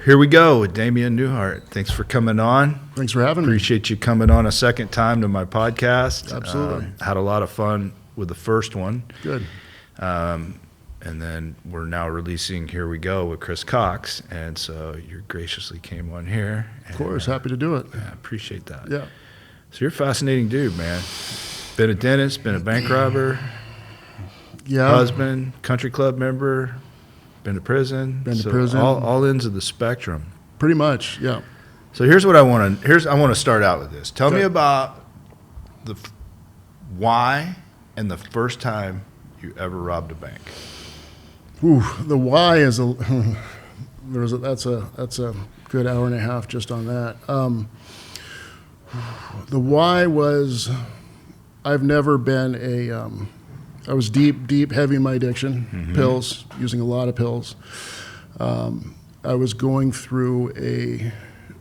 here we go with Damian Newhart. Thanks for coming on. Thanks for having me. Appreciate you coming on a second time to my podcast. Absolutely. Had a lot of fun with the first one. Good. And then we're now releasing Here We Go with Chris Cox. And so you graciously came on here. Of course, happy to do it. I appreciate that. Yeah. So you're a fascinating dude, man. Been a dentist, been a bank robber, Yeah. husband, country club member, been to prison. Been to prison. All ends of the spectrum. Pretty much, yeah. So here's what I want to start out with this. Tell me about the why and the first time you ever robbed a bank. Ooh, the why is that's a good hour and a half just on that. The why was I've never been I was deep, heavy in my addiction, pills, using a lot of pills. I was going through a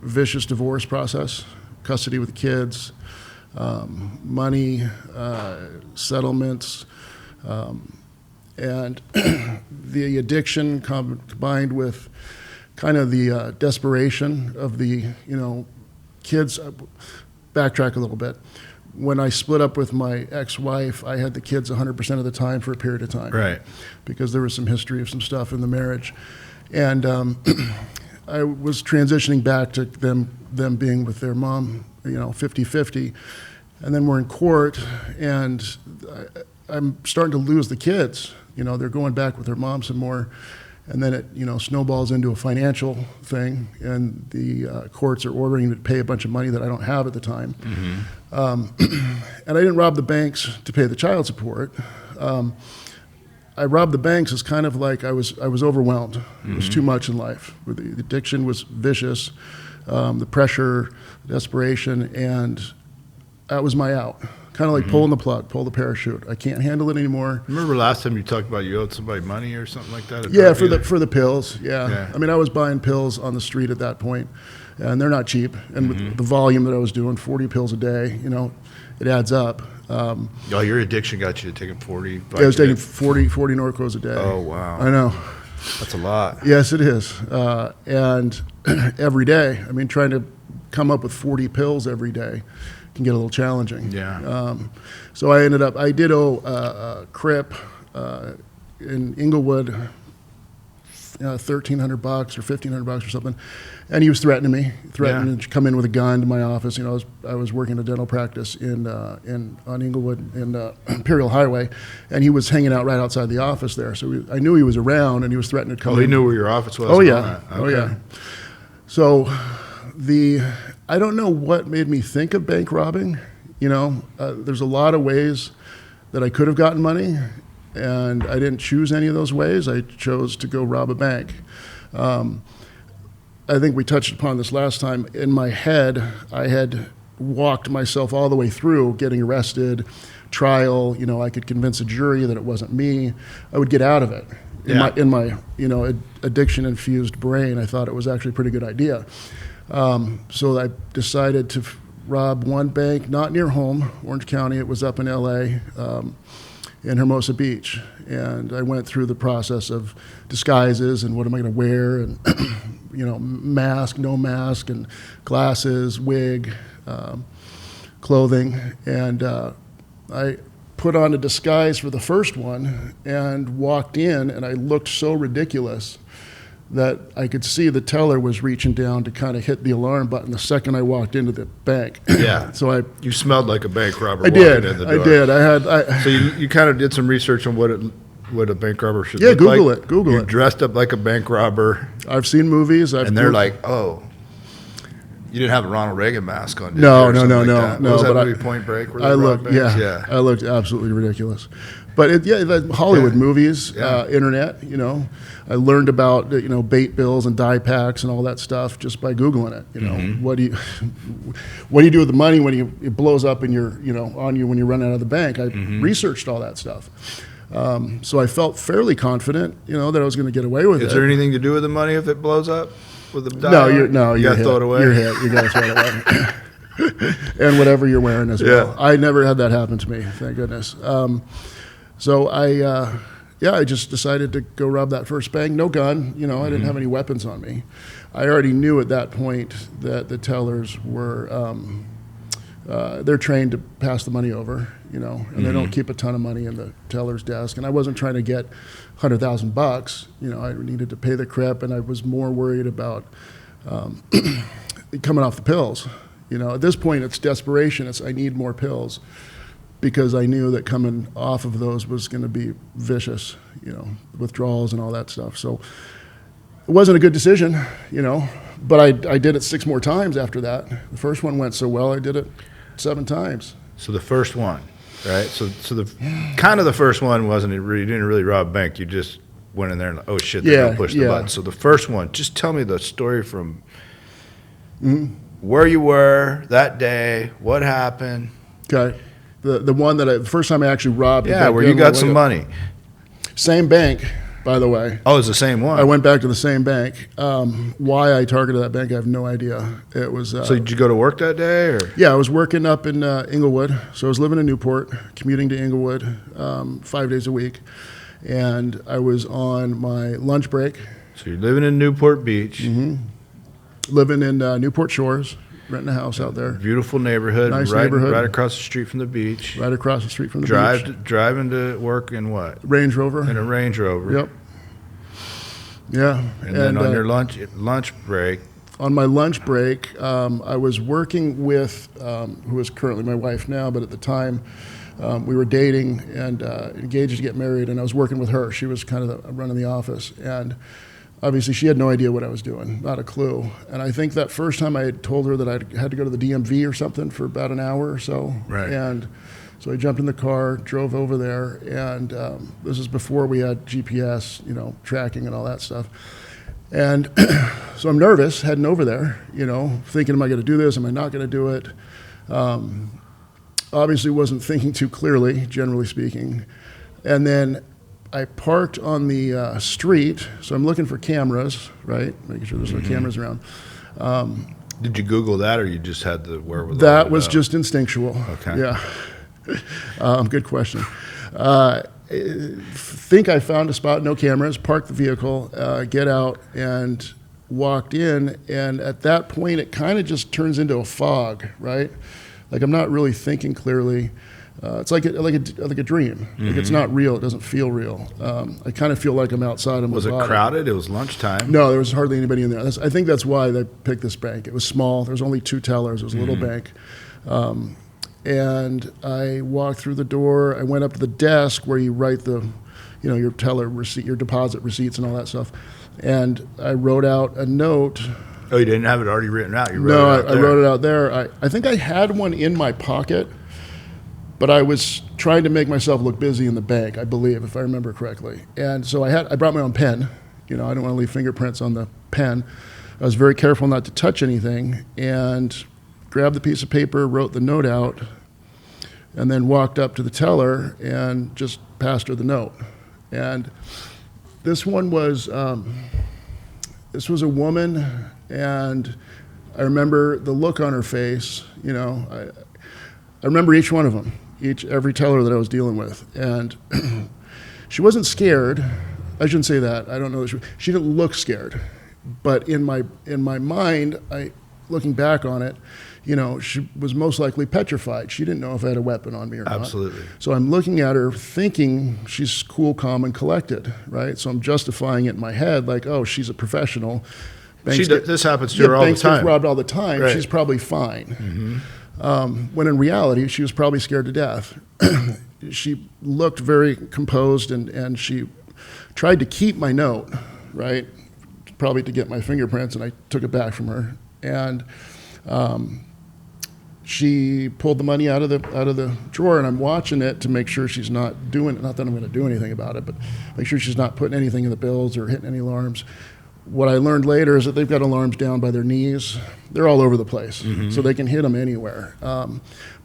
vicious divorce process, custody with the kids, money, settlements, and the addiction combined with kind of the desperation of the, kids. Backtrack a little bit. When I split up with my ex-wife, I had the kids 100% of the time for a period of time. Right. Because there was some history of some stuff in the marriage. And I was transitioning back to them being with their mom, 50-50. And then we're in court, and I'm starting to lose the kids. They're going back with their mom some more. And then it, snowballs into a financial thing, and the courts are ordering me to pay a bunch of money that I don't have at the time. And I didn't rob the banks to pay the child support. I robbed the banks as kind of like I was overwhelmed. It was too much in life. The addiction was vicious, the pressure, desperation, and that was my out. Kind of like pulling the plug, pull the parachute. I can't handle it anymore. Remember last time you talked about you owed somebody money or something like that? Yeah, for the pills. Yeah. I mean, I was buying pills on the street at that point, and they're not cheap. And with the volume that I was doing, 40 pills a day, it adds up. Your addiction got you to taking 40? Yeah, I was taking 40 Norcos a day. Oh, wow. I know. That's a lot. Yes, it is. And every day, I mean, trying to come up with 40 pills every day can get a little challenging. Yeah. So I did owe Crip in Inglewood $1,300 or $1,500 or something, and he was threatening to come in with a gun to my office. I was working a dental practice on Inglewood in Imperial Highway, and he was hanging out right outside the office there. So I knew he was around, and he was threatening to come. Oh, he knew where your office was. Oh yeah. Okay. Oh yeah. So I don't know what made me think of bank robbing. There's a lot of ways that I could have gotten money, and I didn't choose any of those ways. I chose to go rob a bank. I think we touched upon this last time. In my head, I had walked myself all the way through getting arrested, trial. I could convince a jury that it wasn't me. I would get out of it. In my addiction-infused brain, I thought it was actually a pretty good idea. So I decided to rob one bank, not near home, Orange County. It was up in L.A., in Hermosa Beach. And I went through the process of disguises and what am I going to wear, and mask, no mask, and glasses, wig, clothing. And I put on a disguise for the first one and walked in, and I looked so ridiculous that I could see the teller was reaching down to kind of hit the alarm button the second I walked into the bank. Yeah. So you smelled like a bank robber. I did. In the door. I did. So you kind of did some research on what a bank robber should look like. Google you it. Dressed up like a bank robber. I've seen movies. And they're like, oh, you didn't have a Ronald Reagan mask on. No. Was that But movie Point Break? Where I looked, I looked absolutely ridiculous. But the Hollywood movies, internet, I learned about bait bills and die packs and all that stuff just by Googling it. What do you do with the money when it blows up in your on you when you run out of the bank? I researched all that stuff, so I felt fairly confident that I was going to get away with it. Is there anything to do with the money if it blows up with the die? No, you got to throw it away. You're hit. You got to throw it away. And whatever you're wearing as well. I never had that happen to me, thank goodness. So I yeah, I just decided to go rob that first bank. No gun, you know, I didn't have any weapons on me. I already knew at that point that the tellers were, they're trained to pass the money over, you know, and they don't keep a ton of money in the teller's desk. And I wasn't trying to get $100,000, you know, I needed to pay the crip, and I was more worried about coming off the pills. You know, at this point, it's desperation. It's I need more pills, because I knew that coming off of those was going to be vicious, you know, withdrawals and all that stuff. So it wasn't a good decision, you know, but I did it 6 more times after that. The first one went so well, I did it 7 times. So the first one, right? So the kind of the first one wasn't you didn't really rob a bank. You just went in there and oh shit, they're gonna push the button. So the first one, just tell me the story from where you were that day, what happened. Okay. The one that the first time I actually robbed. Yeah, where you got some money. Same bank, by the way. Oh, it's the same one. I went back to the same bank. Why I targeted that bank, I have no idea. It was. So did you go to work that day, or? Yeah, I was working up in Inglewood. So I was living in Newport, commuting to Inglewood 5 days a week, and I was on my lunch break. So you're living in Newport Beach. Living in Newport Shores, renting a house out there. Beautiful neighborhood. Nice neighborhood. Right across the street from the beach. Right across the street from the beach. Driving to work in what? Range Rover. In a Range Rover. Yep. Yeah. And then on your lunch break. On my lunch break, I was working with, who is currently my wife now, but at the time we were dating and engaged to get married, and I was working with her. She was kind of running the office, and obviously she had no idea what I was doing, not a clue. And I think that first time I had told her that I had to go to the DMV or something for about an hour or so. Right. And so I jumped in the car, drove over there, and this is before we had GPS, you know, tracking and all that stuff. And so I'm nervous heading over there, you know, thinking, am I going to do this? Am I not going to do it? Obviously wasn't thinking too clearly, generally speaking. And then I parked on the street, so I'm looking for cameras, right? Making sure there's no cameras around. Did you Google that, or you just had the wherewithal? That was just instinctual. Okay. Yeah. Good question. Think I found a spot, no cameras, parked the vehicle, get out, and walked in. And at that point, it kind of just turns into a fog, right? Like I'm not really thinking clearly. It's like a dream. Like it's not real. It doesn't feel real. I kind of feel like I'm outside of my body. Was it crowded? It was lunchtime. No, there was hardly anybody in there. I think that's why they picked this bank. It was small. There was only 2 tellers. It was a little bank. And I walked through the door. I went up to the desk where you write the, you know, your teller receipt, your deposit receipts, and all that stuff. And I wrote out a note. Oh, you didn't have it already written out? I wrote it out there. I think I had one in my pocket. But I was trying to make myself look busy in the bank, I believe, if I remember correctly. And so I brought my own pen. You know, I didn't want to leave fingerprints on the pen. I was very careful not to touch anything, and grabbed the piece of paper, wrote the note out, and then walked up to the teller and just passed her the note. And this one was, this was a woman, and I remember the look on her face. You know, I remember each one of them. Every teller that I was dealing with, and she wasn't scared. I shouldn't say that. I don't know. She didn't look scared, but in my mind, looking back on it, you know, she was most likely petrified. She didn't know if I had a weapon on me or not. Absolutely. So I'm looking at her, thinking she's cool, calm, and collected, right? So I'm justifying it in my head, like, oh, she's a professional. This happens to her all the banks time. get robbed all the time. Right. She's probably fine. When in reality, she was probably scared to death. She looked very composed, and she tried to keep my note, right? Probably to get my fingerprints, and I took it back from her. And she pulled the money out of the drawer, and I'm watching it to make sure she's not doing it. Not that I'm going to do anything about it, but make sure she's not putting anything in the bills or hitting any alarms. What I learned later is that they've got alarms down by their knees. They're all over the place, so they can hit them anywhere.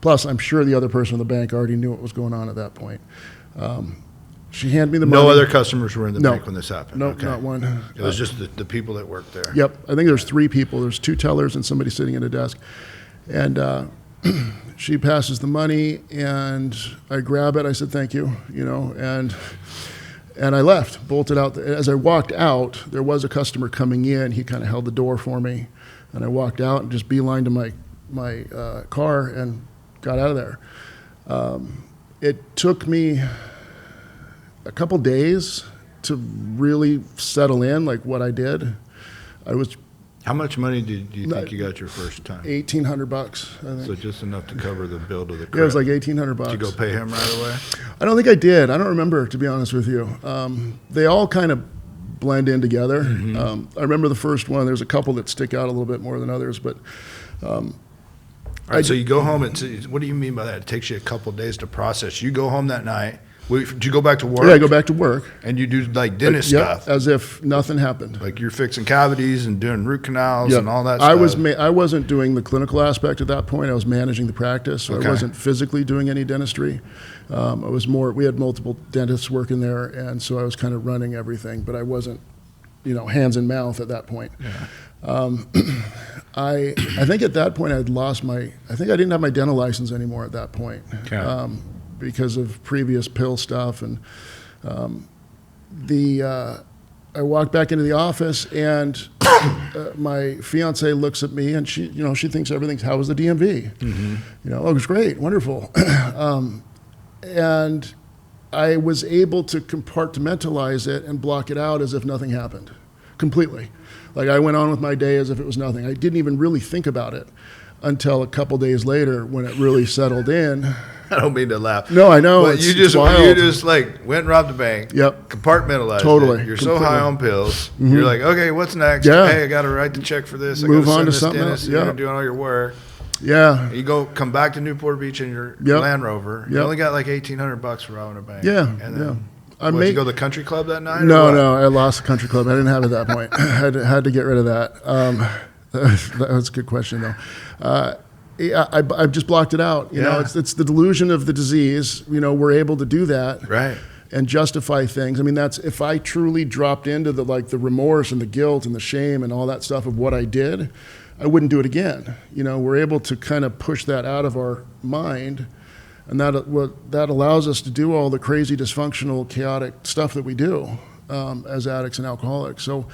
Plus, I'm sure the other person in the bank already knew what was going on at that point. She handed me the money. No other customers were in the bank when this happened? No, not one. It was just the people that worked there? Yep. I think there's 3 people. There's 2 tellers and somebody sitting at a desk. And she passes the money, and I grab it. I said, thank you, you know, and And I left, bolted out. As I walked out, there was a customer coming in. He kind of held the door for me. And I walked out and just beelined to my car and got out of there. It took me a couple days to really settle in, like what I did. I was How much money did you think you got your first time? $1,800, I think. So just enough to cover the bill to the crib. Yeah, it was like $1,800. Did you go pay him right away? I don't think I did. I don't remember, to be honest with you. They all kind of blend in together. I remember the first one. There's a couple that stick out a little bit more than others, but. All right, so you go home. What do you mean by that? It takes you a couple of days to process. You go home that night. Did you go back to work? Yeah, I go back to work. And you do like dentist Yep, stuff. as if nothing happened. Like you're fixing cavities and doing root canals Yep. and all that stuff. I wasn't doing the clinical aspect at that point. I was managing the practice, so Okay. I wasn't physically doing any dentistry. I was more. We had multiple dentists working there, and so I was kind of running everything, but I wasn't, hands and mouth at that point. Yeah. I think at that point I didn't have my dental license anymore at that point. Okay. Because of previous pill stuff, and I walked back into the office, and my fiance looks at me, and she thinks everything's, how was the DMV? Mm-hmm. Oh, it was great, wonderful, and I was able to compartmentalize it and block it out as if nothing happened, completely. Like I went on with my day as if it was nothing. I didn't even really think about it until a couple days later when it really settled in. I don't mean to laugh. No, I know. But you just like went and robbed a bank. Yep. Compartmentalized. Totally. You're so high on pills. Mm-hmm. You're like, okay, what's next? Yeah. Hey, I got to write the check for this. Move I on got to send something this. else. You're Yep. doing all your work. Yeah. You come back to Newport Beach in your Yep. Land Rover. You Yep. only got like $1,800 for robbing a bank. Yeah. And then, I did you go to the country club that night? No, I lost the country club. I didn't have it at that point. I had to get rid of that. That was a good question, though. Yeah, I just blocked it out. You know, it's the delusion of the disease. We're able to do that, Right. and justify things. I mean, that's if I truly dropped into the remorse and the guilt and the shame and all that stuff of what I did, I wouldn't do it again. We're able to kind of push that out of our mind, and that allows us to do all the crazy, dysfunctional, chaotic stuff that we do as addicts and alcoholics. So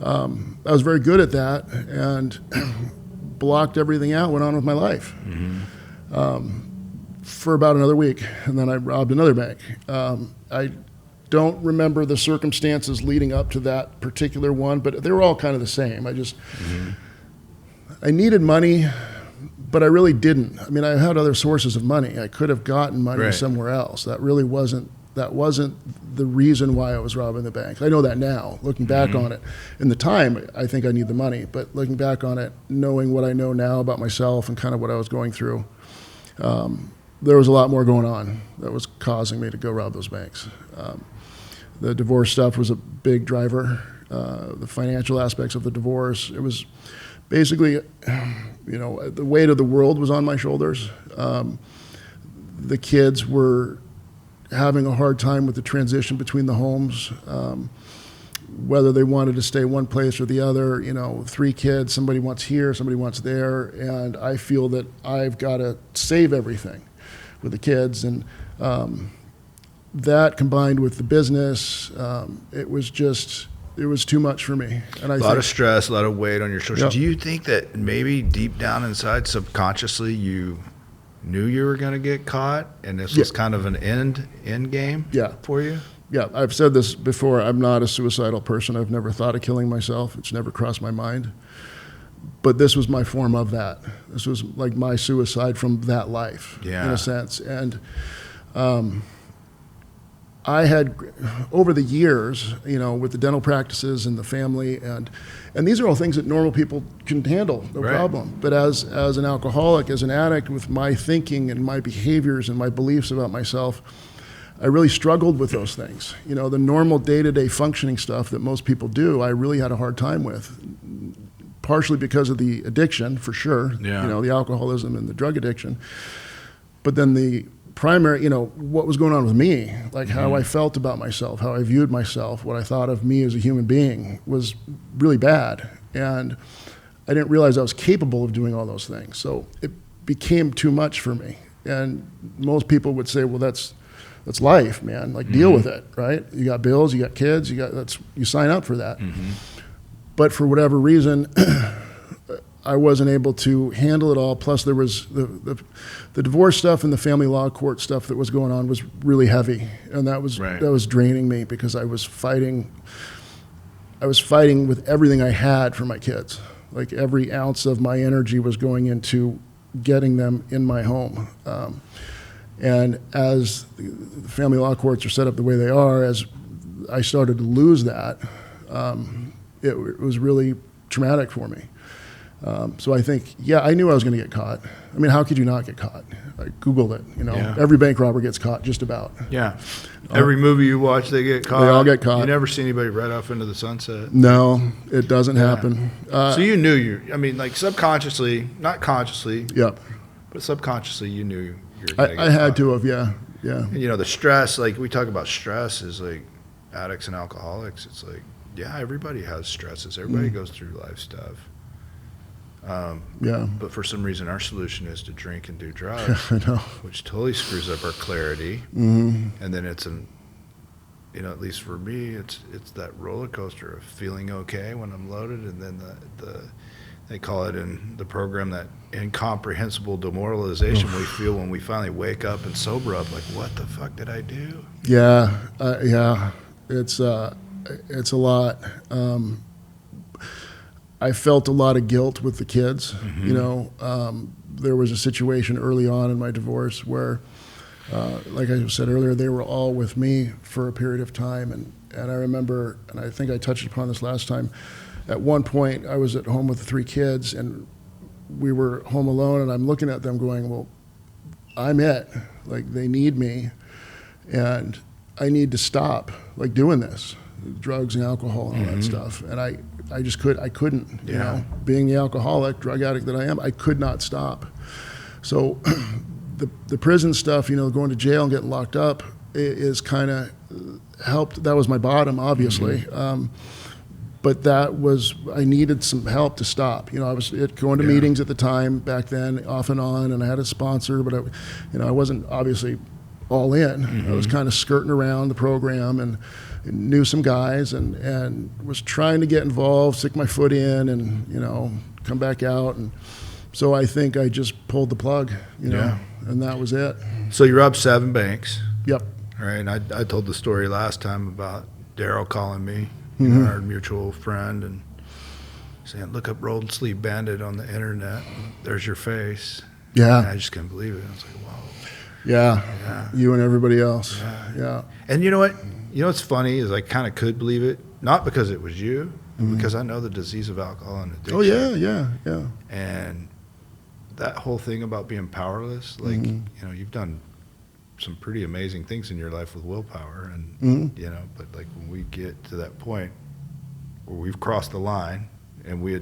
I was very good at that, and blocked everything out, went on with my life for about another week, and then I robbed another bank. I don't remember the circumstances leading up to that particular one, but they were all kind of the same. I needed money, but I really didn't. I mean, I had other sources of money. I could have gotten money somewhere else. That wasn't the reason why I was robbing the banks. I know that now, looking back on it. In the time, I think I need the money, but looking back on it, knowing what I know now about myself and kind of what I was going through, there was a lot more going on that was causing me to go rob those banks. The divorce stuff was a big driver. The financial aspects of the divorce, it was basically, the weight of the world was on my shoulders. The kids were having a hard time with the transition between the homes, whether they wanted to stay one place or the other. 3 kids, somebody wants here, somebody wants there, and I feel that I've got to save everything with the kids, and that combined with the business, it was too much for me. And a lot of stress, a lot of weight on your shoulders. Yep. Do you think that maybe deep down inside, subconsciously, you knew you were going to get caught, and this was kind of an end game for you? Yeah, I've said this before. I'm not a suicidal person. I've never thought of killing myself. It's never crossed my mind. But this was my form of that. This was like my suicide from that life, in a sense. And I had, over the years, with the dental practices and the family, and these are all things that normal people can handle, no problem. But as an alcoholic, as an addict, with my thinking and my behaviors and my beliefs about myself, I really struggled with those things. The normal day-to-day functioning stuff that most people do, I really had a hard time with, partially because of the addiction, for sure, the alcoholism and the drug addiction. But then the primary, what was going on with me, like how I felt about myself, how I viewed myself, what I thought of me as a human being was really bad. And I didn't realize I was capable of doing all those things. So it became too much for me. And most people would say, well, that's that's life, man. Like, deal with it, right? You got bills, you got kids, you sign up for that. But for whatever reason, I wasn't able to handle it all. Plus, there was the divorce stuff and the family law court stuff that was going on was really heavy, and that was draining me because I was fighting with everything I had for my kids. Like, every ounce of my energy was going into getting them in my home. And as the family law courts are set up the way they are, as I started to lose that, it was really traumatic for me. So I think, I knew I was going to get caught. I mean, how could you not get caught? I Googled it, Every bank robber gets caught, just about. Yeah. Every movie you watch, they get caught. They all get caught. You never see anybody right off into the sunset. No, it doesn't happen. So you knew like subconsciously, not consciously, but subconsciously you knew you were going to get I had caught. to have, yeah. And, the stress, like we talk about stress is like addicts and alcoholics. It's like, everybody has stresses. Everybody goes through life stuff. But for some reason, our solution is to drink and do drugs, I know. which totally screws up our clarity. And then it's at least for me, it's that roller coaster of feeling okay when I'm loaded, and then they call it in the program that incomprehensible demoralization we feel when we finally wake up and sober up. Like, what the fuck did I do? It's a lot. I felt a lot of guilt with the kids. There was a situation early on in my divorce where, like I said earlier, they were all with me for a period of time. And I remember, and I think I touched upon this last time, at one point I was at home with the 3 kids and we were home alone, and I'm looking at them going, well, I'm it. Like, they need me and I need to stop like doing this, drugs and alcohol and all that stuff. And I just couldn't, being the alcoholic, drug addict that I am, I could not stop. So the prison stuff, going to jail and getting locked up is kind of helped. That was my bottom, obviously. But I needed some help to stop. I was going to meetings at the time back then, off and on, and I had a sponsor, but I wasn't obviously all in. I was kind of skirting around the program and knew some guys and was trying to get involved, stick my foot in, and come back out. And so I think I just pulled the plug, and that was it. So you robbed 7 banks. Yep. All right. And I told the story last time about Daryl calling me, our mutual friend, and saying, look up Rolled Sleeve Bandit on the internet. There's your face. Yeah. And I just couldn't believe it. I was like, wow. Yeah. You and everybody else. Yeah. And you know what? What's funny is I kind of could believe it, not because it was you, but because I know the disease of alcohol and addiction. Oh, yeah. And that whole thing about being powerless, like, you've done some pretty amazing things in your life with willpower, and, but like when we get to that point where we've crossed the line and we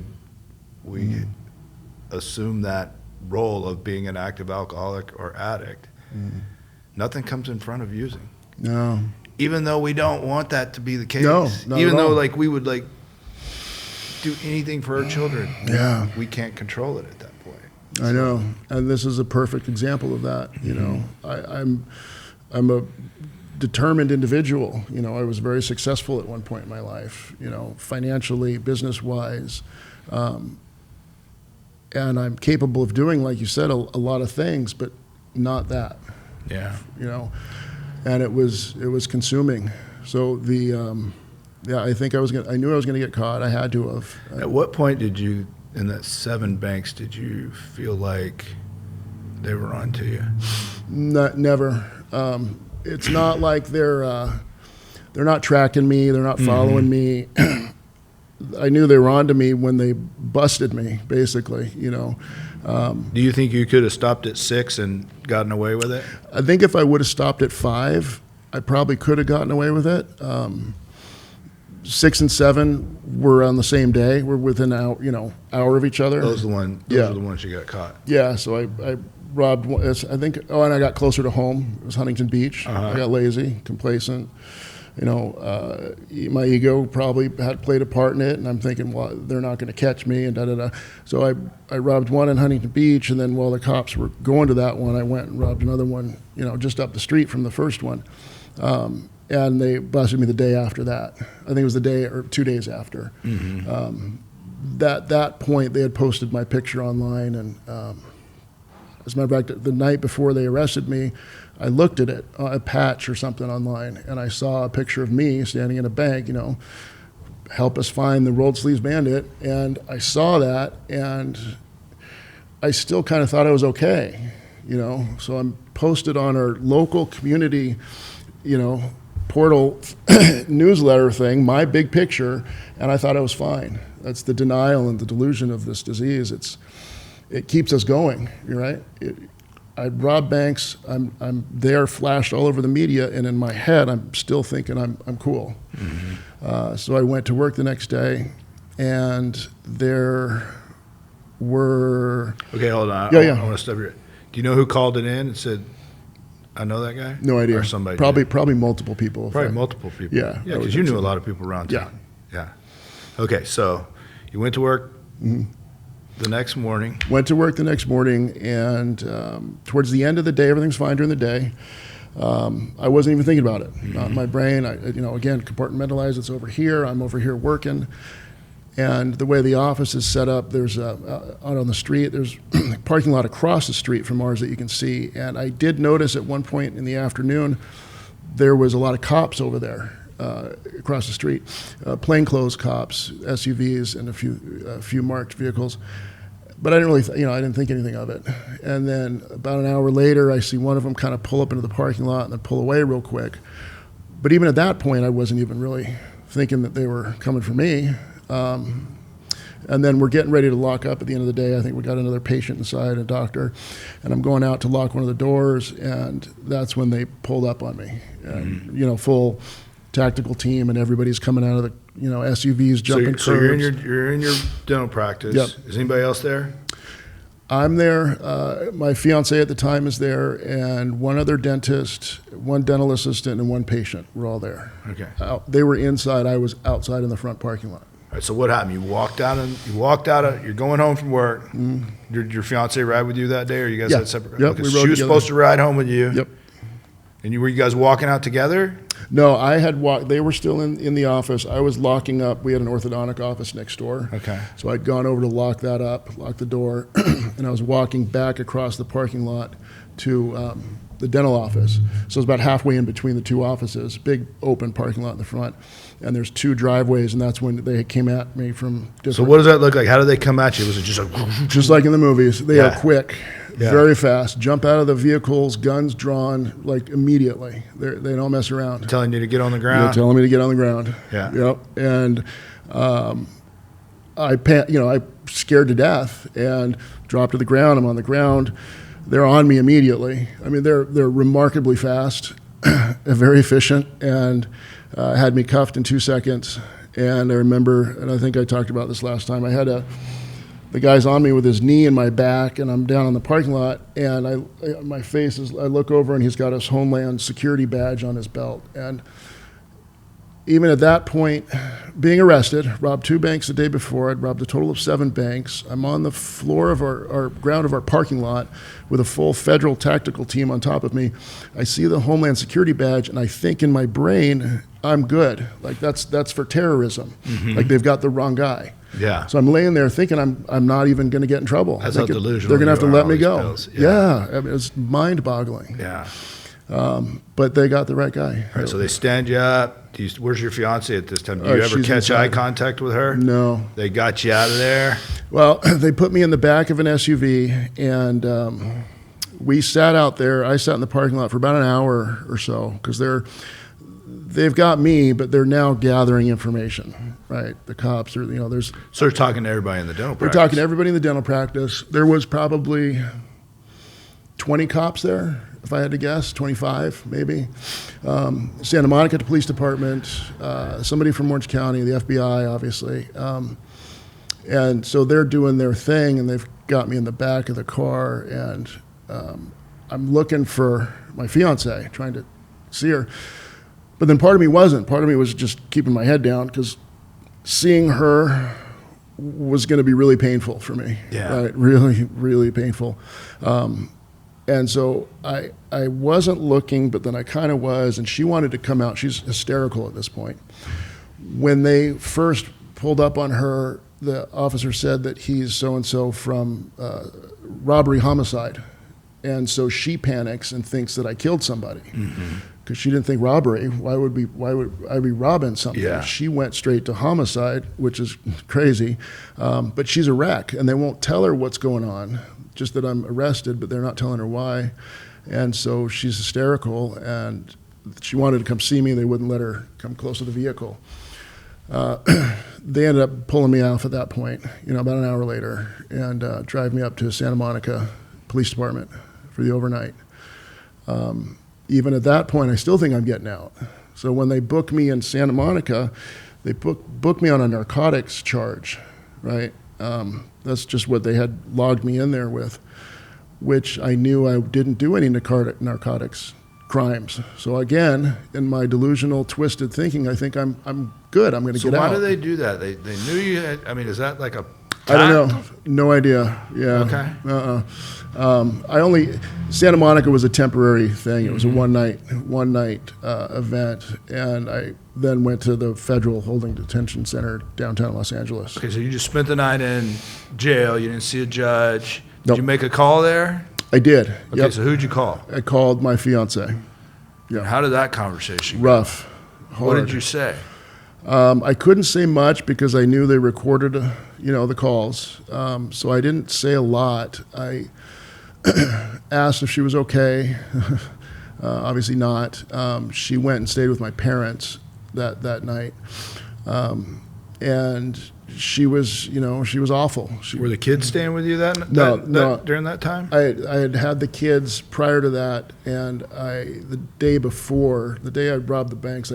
assume that role of being an active alcoholic or addict, nothing comes in front of using. No. Even though we don't want that to be the case. No, not even at though all. like we would like do anything for our children. Yeah. We can't control it at that point. I know. And this is a perfect example of that. I'm a determined individual. I was very successful at one point in my life, financially, business-wise. And I'm capable of doing, like you said, a lot of things, but not that. Yeah. And it was consuming. So I think I knew I was going to get caught. I had to have. At what point did you, in that 7 banks, did you feel like they were onto you? Never. It's not like they're not tracking me. They're not following me. I knew they were onto me when they busted me, basically. Do you think you could have stopped at 6 and gotten away with it? I think if I would have stopped at 5, I probably could have gotten away with it. 6 and 7 were on the same day. We're within an hour of each other. Those are the ones you got caught. Yeah, so I robbed one, I think, and I got closer to home. It was Huntington Beach. I got lazy, complacent. My ego probably had played a part in it, and I'm thinking, well, they're not going to catch me, and da-da-da. So I robbed one in Huntington Beach, and then while the cops were going to that one, I went and robbed another one, just up the street from the first one. And they busted me the day after that. I think it was the day or 2 days after. Mm-hmm. That point, they had posted my picture online, and as a matter of fact, the night before they arrested me, I looked at it, a patch or something online, and I saw a picture of me standing in a bank, help us find the rolled sleeves bandit, and I saw that, and I still kind of thought I was okay, So I'm posted on our local community, portal newsletter thing, my big picture, and I thought I was fine. That's the denial and the delusion of this disease. It keeps us going, right? I'd robbed banks. I'm there, flashed all over the media, and in my head, I'm still thinking I'm cool. Mm-hmm. So I went to work the next day, and there were. Okay, hold on. Yeah. I want to stop here. Do you know who called it in and said, "I know that guy"? No idea. Or somebody? Probably multiple people. Probably multiple people. Yeah. Because you knew a lot of people around town. Yeah. Okay, so you went to work. Mm-hmm. The next morning. Went to work the next morning, and towards the end of the day, everything's fine during the day. I wasn't even thinking about it. Mm-hmm. Not in my brain. Again, compartmentalized. It's over here. I'm over here working. And the way the office is set up, there's out on the street, there's a parking lot across the street from ours that you can see. And I did notice at one point in the afternoon, there was a lot of cops over there. Across the street, plainclothes cops, SUVs, and a few marked vehicles. But I didn't really, I didn't think anything of it. And then about an hour later, I see one of them kind of pull up into the parking lot and then pull away real quick. But even at that point, I wasn't even really thinking that they were coming for me. And then we're getting ready to lock up at the end of the day. I think we got another patient inside, a doctor, and I'm going out to lock one of the doors, and that's when they pulled up on me. And, full tactical team, and everybody's coming out of the SUVs, jumping curbs. So you're in your dental practice. Yep. Is anybody else there? I'm there. My fiance at the time is there, and one other dentist, one dental assistant, and one patient. We're all there. Okay. They were inside. I was outside in the front parking lot. All right. So what happened? You walked out. You're going home from work. Mm-hmm. Did your fiance ride with you that day, or you guys had separate? Yep. Okay, We so rode she was together. supposed to ride home with you. Yep. And were you guys walking out together? No, I had walked. They were still in the office. I was locking up. We had an orthodontic office next door. Okay. So I'd gone over to lock that up, lock the door, and I was walking back across the parking lot to the dental office. So it's about halfway in between the two offices, big open parking lot in the front. And there's two driveways, and that's when they came at me from different. So what does that look like? How did they come at you? Was it just like... Just like in the movies. They are quick. Yeah. Very fast, jump out of the vehicles, guns drawn, like immediately. They don't mess around. Telling you to get on the ground? They're telling me to get on the ground. Yeah. Yep. And I scared to death and dropped to the ground. I'm on the ground. They're on me immediately. I mean, they're remarkably fast, very efficient, and had me cuffed in 2 seconds. And I remember, and I think I talked about this last time, I had the guy's on me with his knee in my back, and I'm down in the parking lot, and I look over, and he's got his Homeland Security badge on his belt. And even at that point, being arrested, robbed 2 banks the day before, I'd robbed a total of 7 banks. I'm on the floor of our ground of our parking lot with a full federal tactical team on top of me. I see the Homeland Security badge, and I think in my brain, I'm good. Like, that's for terrorism. Mm-hmm. Like, they've got the wrong guy. Yeah. So I'm laying there thinking I'm not even going to get in trouble. That's how delusional. They're going to have to let me go. Pills. Yeah. I mean, it's mind-boggling. Yeah. But they got the right guy. All right, so they stand you up. Where's your fiance at this time? Do you ever catch eye contact with her? No. They got you out of there? Well, they put me in the back of an SUV, and we sat out there. I sat in the parking lot for about an hour or so, because they've got me, but they're now gathering information, right? The cops are, there's... So they're talking to everybody in the dental practice? They're talking to everybody in the dental practice. There was probably 20 cops there, if I had to guess, 25 maybe. Santa Monica Police Department, somebody from Orange County, the FBI, obviously. And so they're doing their thing, and they've got me in the back of the car, and I'm looking for my fiance, trying to see her. But then part of me wasn't. Part of me was just keeping my head down because seeing her was going to be really painful for me. Yeah. Right? Really, really painful. And so I wasn't looking, but then I kind of was, and she wanted to come out. She's hysterical at this point. When they first pulled up on her, the officer said that he's so-and-so from robbery homicide. And so she panics and thinks that I killed somebody because she didn't think robbery. Why would I be robbing something? Yeah. She went straight to homicide, which is crazy. But she's a wreck, and they won't tell her what's going on, just that I'm arrested, but they're not telling her why. And so she's hysterical, and she wanted to come see me. They wouldn't let her come close to the vehicle. They ended up pulling me off at that point, about an hour later, and drive me up to Santa Monica Police Department for the overnight. Even at that point, I still think I'm getting out. So when they booked me in Santa Monica, they booked me on a narcotics charge, right? That's just what they had logged me in there with, which I knew I didn't do any narcotics crimes. So again, in my delusional, twisted thinking, I think I'm good. I'm going to get out. So why do they do that? They knew you had, I mean, is that like a I don't know. No idea. Yeah. Okay. Santa Monica was a temporary thing. It was a one night event, and I then went to the federal holding detention center downtown Los Angeles. Okay, so you just spent the night in jail. You didn't see a judge. Did Nope. you make a call there? I did. Okay, Yep. so who'd you call? I called my fiance. Yeah. How did that conversation go? Rough. Hard. What did you say? I couldn't say much because I knew they recorded, the calls. So I didn't say a lot. I asked if she was okay. Obviously not. She went and stayed with my parents that night, and she was awful. Were the kids staying with you No. during that time? I had the kids prior to that, and the day before, the day I robbed the banks,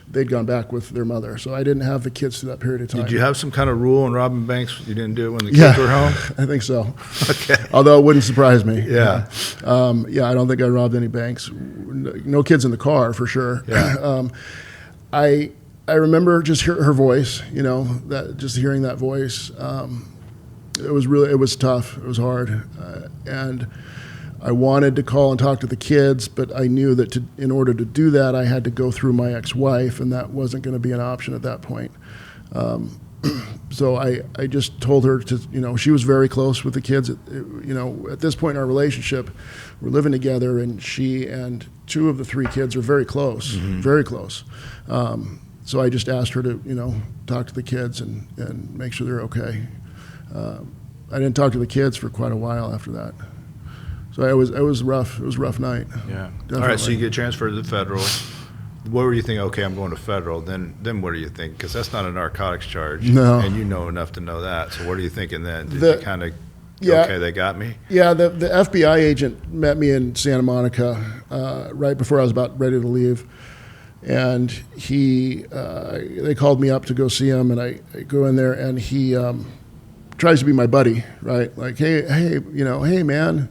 they'd gone back with their mother, so I didn't have the kids through that period of time. Did you have some kind of rule in robbing banks? You didn't do it when the kids were home? I think so. Okay. Although it wouldn't surprise me. Yeah. I don't think I robbed any banks. No kids in the car, for sure. Yeah. I remember just her voice, just hearing that voice. It was tough. It was hard. And I wanted to call and talk to the kids, but I knew that in order to do that, I had to go through my ex-wife, and that wasn't going to be an option at that point. So I just told her to, she was very close with the kids. At this point in our relationship, we're living together, and she and two of the three kids are very close, very close. So I just asked her to, talk to the kids and make sure they're okay. I didn't talk to the kids for quite a while after that. So it was rough. It was a rough night. Yeah. Definitely. All right, so you get transferred to the federal. What were you thinking? Okay, I'm going to federal. Then what do you think? Because that's not a narcotics charge. No. And you know enough to know that. So what are you thinking then? Did you kind of, okay, they got me? Yeah, the FBI agent met me in Santa Monica right before I was about ready to leave. And they called me up to go see him, and I go in there, and he tries to be my buddy, right? Like, hey, man,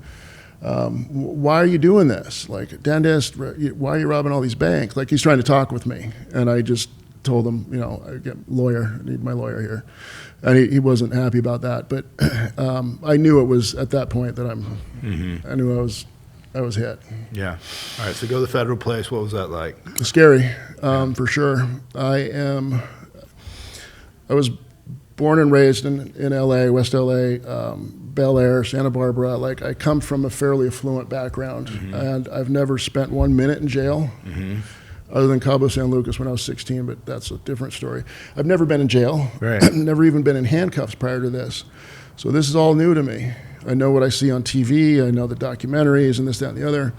why are you doing this? Like, dentist, why are you robbing all these banks? Like, he's trying to talk with me, and I just told him, I get I need my lawyer here, and he wasn't happy about that. But I knew it was at that point that I knew I was hit. Yeah. All right. So go to the federal place. What was that like? Scary, for sure. I was born and raised in L.A., West L.A., Bel Air, Santa Barbara. Like, I come from a fairly affluent background, and I've never spent 1 minute in jail, other than Cabo San Lucas when I was 16, but that's a different story. I've never been in jail. Right. Never even been in handcuffs prior to this. So this is all new to me. I know what I see on TV. I know the documentaries and this, that, and the other.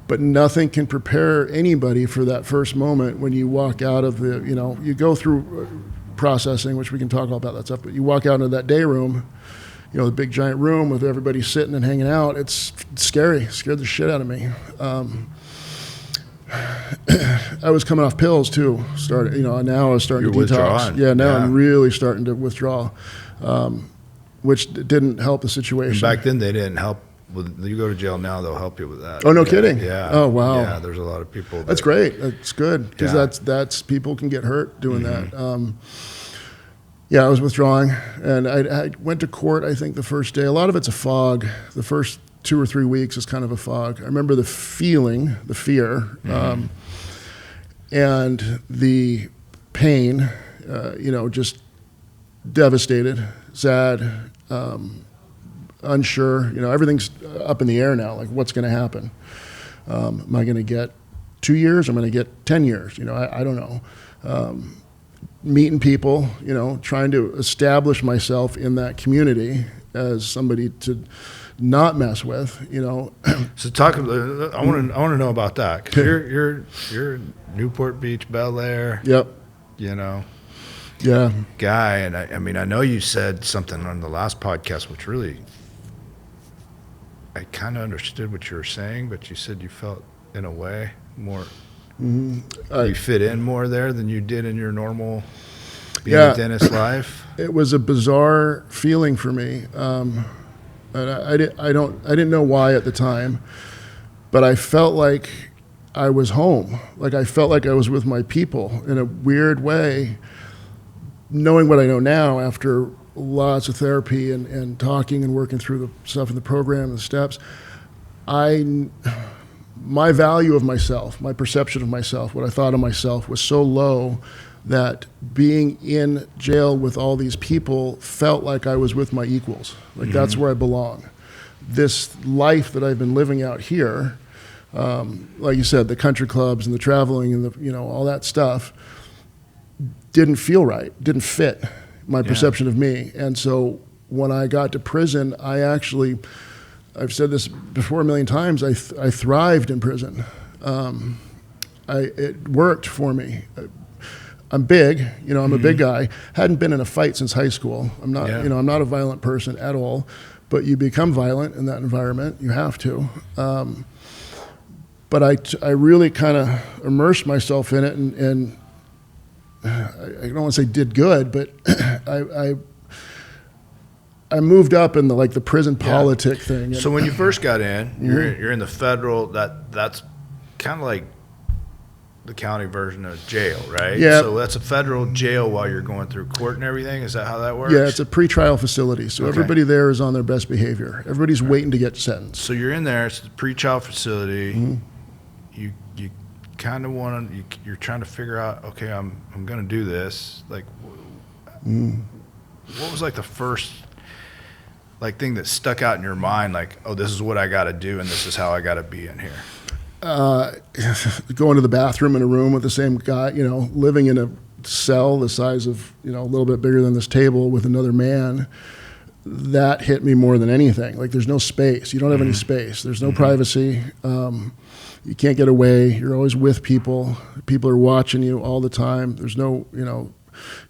But nothing can prepare anybody for that first moment when you walk out of the, you go through processing, which we can talk all about that stuff, but you walk out into that day room, the big giant room with everybody sitting and hanging out. It's scary. It scared the shit out of me. I was coming off pills too. Now I was starting to detox. Withdrawing. Yeah, now I'm really starting to withdraw, which didn't help the situation. And back then they didn't help Well, you go to jail now, they'll help you with that. Oh, no Yeah, kidding? Yeah. Oh, wow. Yeah, there's a lot of people. That's great. That's good, because Yeah. that's people can get hurt doing that. Yeah, I was withdrawing, and I went to court, I think, the first day. A lot of it's a fog. The first 2 or 3 weeks is kind of a fog. I remember the feeling, the fear, and the pain, just devastated, sad, unsure. Everything's up in the air now. Like, what's going to happen? Am I going to get 2 years? Am I going to get 10 years? I don't know. Meeting people, trying to establish myself in that community as somebody to not mess with, So talk. I want to know about that. 'Cause you're Newport Beach, Bel Air. Yep. Yeah. Guy, and I know you said something on the last podcast, which really, I kind of understood what you were saying, but you said you felt in a way more. You fit in more there than you did in your normal being a dentist life. It was a bizarre feeling for me, and I didn't know why at the time, but I felt like I was home. Like, I felt like I was with my people in a weird way. Knowing what I know now after lots of therapy and talking and working through the stuff in the program and the steps, my value of myself, my perception of myself, what I thought of myself was so low that being in jail with all these people felt like I was with my equals. Like, that's where I belong. This life that I've been living out here, like you said, the country clubs and the traveling and all that stuff, didn't feel right, didn't fit my perception of me. And so when I got to prison, I've said this before a million times, I thrived in prison. It worked for me. I'm big, I'm a big guy. Hadn't been in a fight since high school. I'm not, I'm not a violent person at all, but you become violent in that environment. You have to. But I really kind of immersed myself in it and I don't want to say did good, but I moved up in the prison politic thing. So when you first got in, you're in the federal. That's kind of like the county version of jail, right? Yeah. So that's a federal jail while you're going through court and everything. Is that how that works? Yeah, it's a pretrial facility, so everybody there is on their best behavior. Everybody's waiting to get sentenced. So you're in there. It's a pretrial facility. You kind of want to. You're trying to figure out. Okay, I'm going to do this. Like, what was the first thing that stuck out in your mind? Like, oh, this is what I got to do, and this is how I got to be in here. Going to the bathroom in a room with the same guy, living in a cell the size of, a little bit bigger than this table with another man, that hit me more than anything. Like, there's no space. You don't have any space. There's no privacy. You can't get away. You're always with people. People are watching you all the time. There's no, you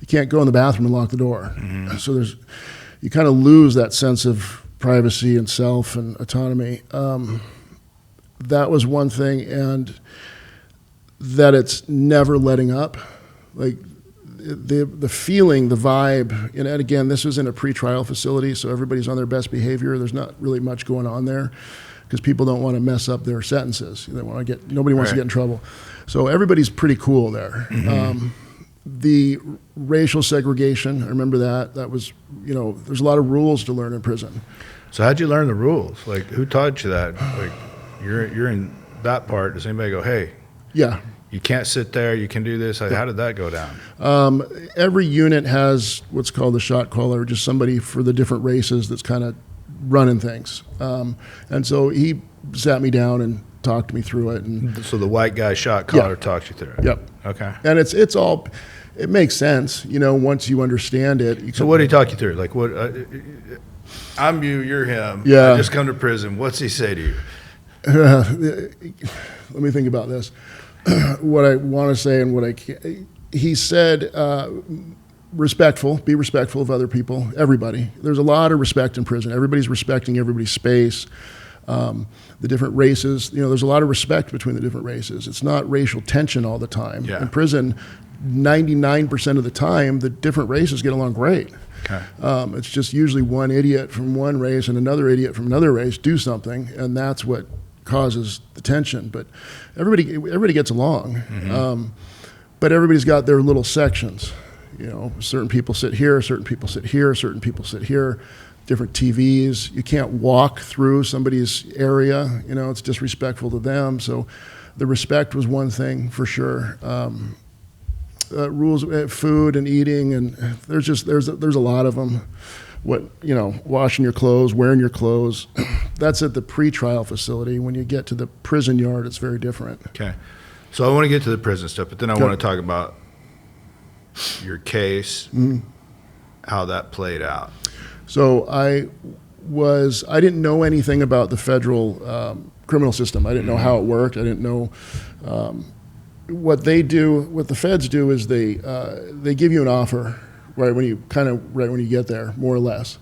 can't go in the bathroom and lock the door. So you kind of lose that sense of privacy and self and autonomy. That was one thing, and that it's never letting up. Like, the feeling, the vibe, and again, this was in a pretrial facility, so everybody's on their best behavior. There's not really much going on there because people don't want to mess up their sentences. Nobody wants to get in trouble. So everybody's pretty cool there. The racial segregation, I remember that. That was, there's a lot of rules to learn in prison. So how'd you learn the rules? Like, who taught you that? Like, you're in that part. Does anybody go, hey, you can't sit there, you can do this? How did that go down? Every unit has what's called a shot caller, just somebody for the different races that's kind of running things. And so he sat me down and talked me through it. And so the white guy shot caller talks you through it. Yep. Okay. And it's all, it makes sense, once you understand it. So what did he talk you through? Like, what? I'm you, you're him. Yeah. I just come to prison. What's he say to you? Let me think about this. What I want to say and what I can't. He said, be respectful of other people, everybody. There's a lot of respect in prison. Everybody's respecting everybody's space. The different races, there's a lot of respect between the different races. It's not racial tension all the time. Yeah. In prison, 99% of the time, the different races get along great. Okay. It's just usually one idiot from one race and another idiot from another race do something, and that's what causes the tension. But everybody gets along. But everybody's got their little sections. Certain people sit here, certain people sit here, certain people sit here, different TVs. You can't walk through somebody's area. It's disrespectful to them. So the respect was one thing for sure. Rules, food and eating, and there's a lot of them. Washing your clothes, wearing your clothes. That's at the pretrial facility. When you get to the prison yard, it's very different. Okay. So I want to get to the prison stuff, but then I want to talk about your case, how that played out. So I didn't know anything about the federal criminal system. I didn't know how it worked. I didn't know what they do. What the feds do is they give you an offer right when you get there, more or less,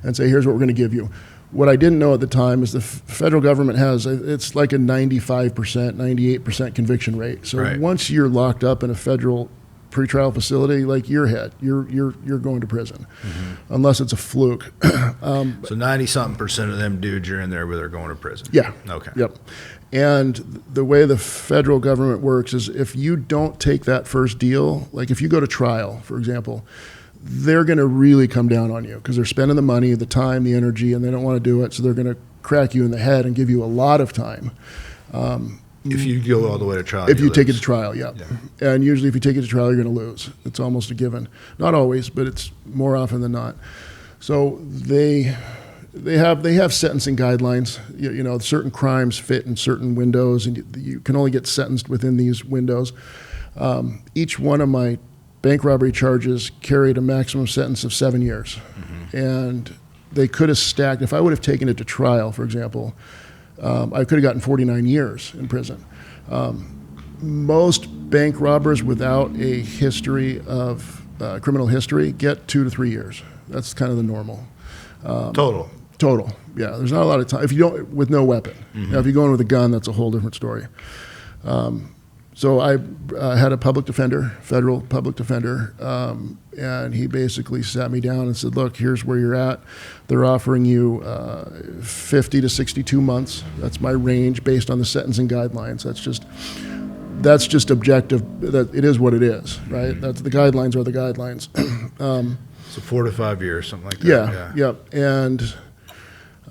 and say, here's what we're going to give you. What I didn't know at the time is the federal government it's like a 95%, 98% conviction rate. So once you're locked up in a federal pretrial facility, like you're going to prison, unless it's a fluke. So 90-something% of them dudes you're in there with are going to prison. Yeah. Okay. Yep. And the way the federal government works is if you don't take that first deal, like if you go to trial, for example, they're going to really come down on you because they're spending the money, the time, the energy, and they don't want to do it. So they're going to crack you in the head and give you a lot of time. If you go all the way to trial. If you take it to trial, yeah. And usually if you take it to trial, you're going to lose. It's almost a given. Not always, but it's more often than not. So they have sentencing guidelines. Certain crimes fit in certain windows, and you can only get sentenced within these windows. Each one of my bank robbery charges carried a maximum sentence of 7 years. And they could have stacked. If I would have taken it to trial, for example, I could have gotten 49 years in prison. Most bank robbers without a history of criminal history get 2 to 3 years. That's kind of the normal. Total. Yeah, there's not a lot of time. If you don't, with no weapon. Now, if you go in with a gun, that's a whole different story. So I had a federal public defender, and he basically sat me down and said, look, here's where you're at. They're offering you 50 to 62 months. That's my range based on the sentencing guidelines. That's just objective. That it is what it is, right? That's the guidelines are the guidelines. So 4 to 5 years, something like that. Yeah. And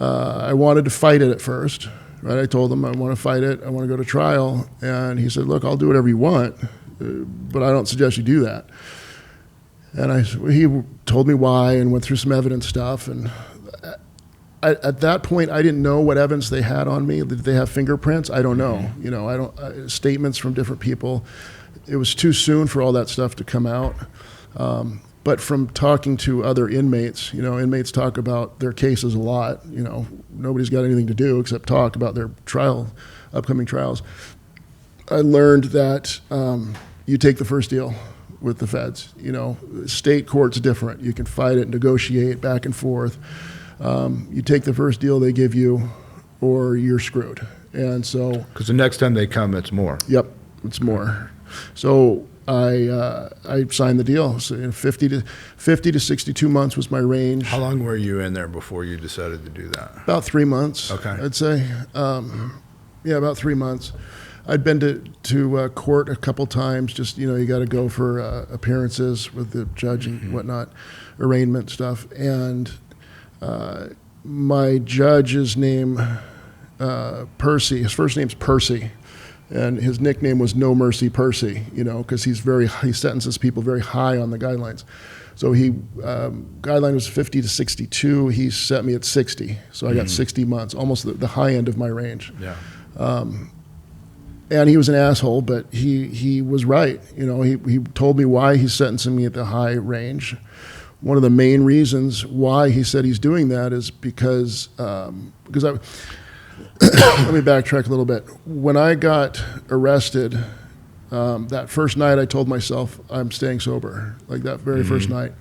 I wanted to fight it at first. Right, I told him I want to fight it. I want to go to trial, and he said, "Look, I'll do whatever you want, but I don't suggest you do that." And he told me why and went through some evidence stuff. And at that point, I didn't know what evidence they had on me. Did they have fingerprints? I don't know. Statements from different people. It was too soon for all that stuff to come out. But from talking to other inmates, inmates talk about their cases a lot. Nobody's got anything to do except talk about their upcoming trials. I learned that you take the first deal with the feds. State court's different. You can fight it, negotiate back and forth. You take the first deal they give you, or you're screwed. And so, because the next time they come, it's more. Yep, it's more. So I signed the deal. So 50 to 62 months was my range. How long were you in there before you decided to do that? About 3 months. Okay. I'd say. About 3 months. I'd been to court a couple times. Just you got to go for appearances with the judge and whatnot, arraignment stuff. And my judge's name, Percy. His first name's Percy. And his nickname was No Mercy Percy, because he sentences people very high on the guidelines. So guideline was 50 to 62. He set me at 60. So I got 60 months, almost the high end of my range. Yeah. And he was an asshole, but he was right. He told me why he's sentencing me at the high range. One of the main reasons why he said he's doing that is because let me backtrack a little bit. When I got arrested, that first night I told myself I'm staying sober. Like that very first night,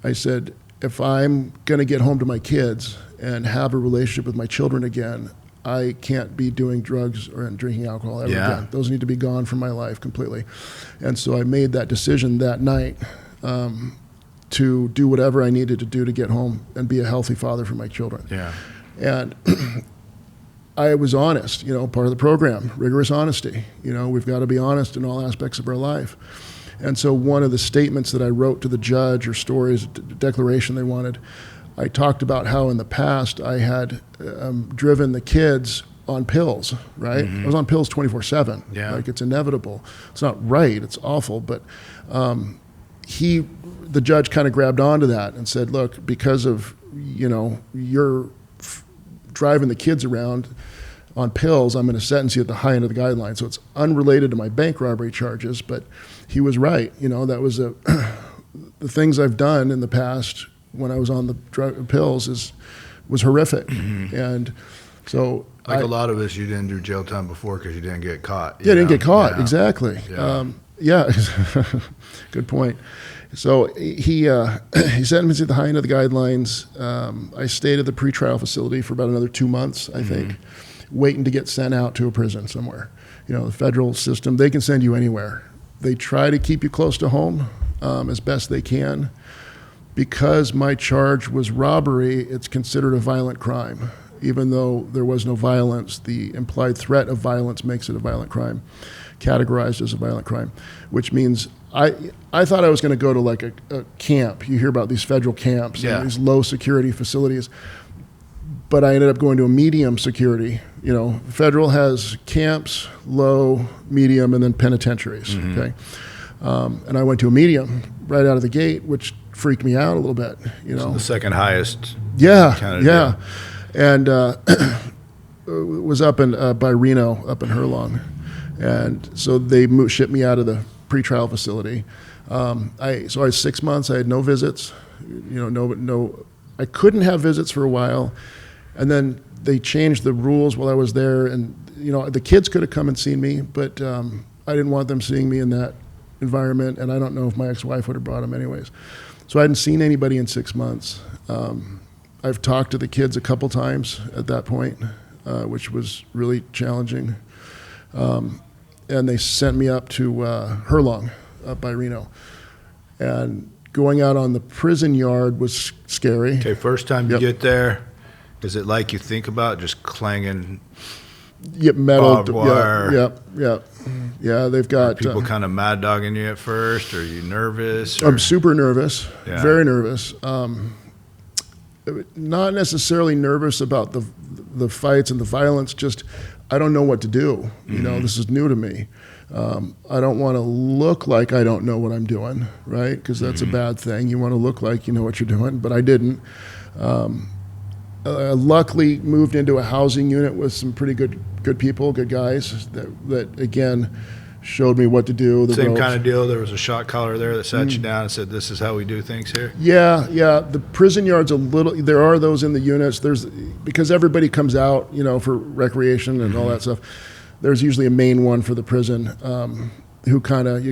I said, if I'm going to get home to my kids and have a relationship with my children again, I can't be doing drugs or drinking alcohol ever again. Those need to be gone from my life completely. And so I made that decision that night. to do whatever I needed to do to get home and be a healthy father for my children. Yeah. And I was honest, part of the program, rigorous honesty. We've got to be honest in all aspects of our life. And so one of the statements that I wrote to the judge, or stories, declaration they wanted, I talked about how in the past I had driven the kids on pills, right? I was on pills 24/7. Yeah. Like, it's inevitable. It's not right. It's awful. But the judge kind of grabbed onto that and said, look, because of, you're driving the kids around on pills, I'm going to sentence you at the high end of the guidelines. So it's unrelated to my bank robbery charges, but he was right. That was the things I've done in the past when I was on the pills was horrific. And so a lot of us, you didn't do jail time before because you didn't get caught. Yeah, didn't get caught. Yeah. Exactly. Yeah. Good point. So he sentenced me at the high end of the guidelines. I stayed at the pretrial facility for about another 2 months, I think, waiting to get sent out to a prison somewhere. The federal system, they can send you anywhere. They try to keep you close to home as best they can. Because my charge was robbery, it's considered a violent crime. Even though there was no violence, the implied threat of violence makes it a violent crime, categorized as a violent crime, which means I thought I was going to go to like a camp. You hear about these federal camps, Yeah. and these low security facilities, but I ended up going to a medium security. Federal has camps, low, medium, and then penitentiaries, okay? And I went to a medium right out of the gate, which freaked me out a little bit, So the second highest. Yeah, kind of yeah. And was up by Reno, up in Herlong. And so they shipped me out of the pretrial facility. So I was 6 months. I had no visits. No. I couldn't have visits for a while, and then they changed the rules while I was there. And the kids could have come and seen me, but I didn't want them seeing me in that environment. And I don't know if my ex-wife would have brought them anyways. So I hadn't seen anybody in 6 months. I've talked to the kids a couple times at that point, which was really challenging. And they sent me up to Herlong, up by Reno. And going out on the prison yard was scary. Okay, first time you get there, is it like you think about just clanging Metal. barbed wire? Yeah, they've got... People kind of mad dogging you at first? Are you nervous? I'm super nervous, Yeah. very nervous. Not necessarily nervous about the fights and the violence, just I don't know what to do. This is new to me. I don't want to look like I don't know what I'm doing, right? Because that's a bad thing. You want to look like you know what you're doing, but I didn't. Luckily moved into a housing unit with some pretty good people, good guys that again showed me what to do. The Same ropes. kind of deal. There was a shot caller there that sat you down and said, "This is how we do things here." Yeah. The prison yard's a little. There are those in the units. Because everybody comes out, for recreation and all that stuff. There's usually a main one for the prison, who you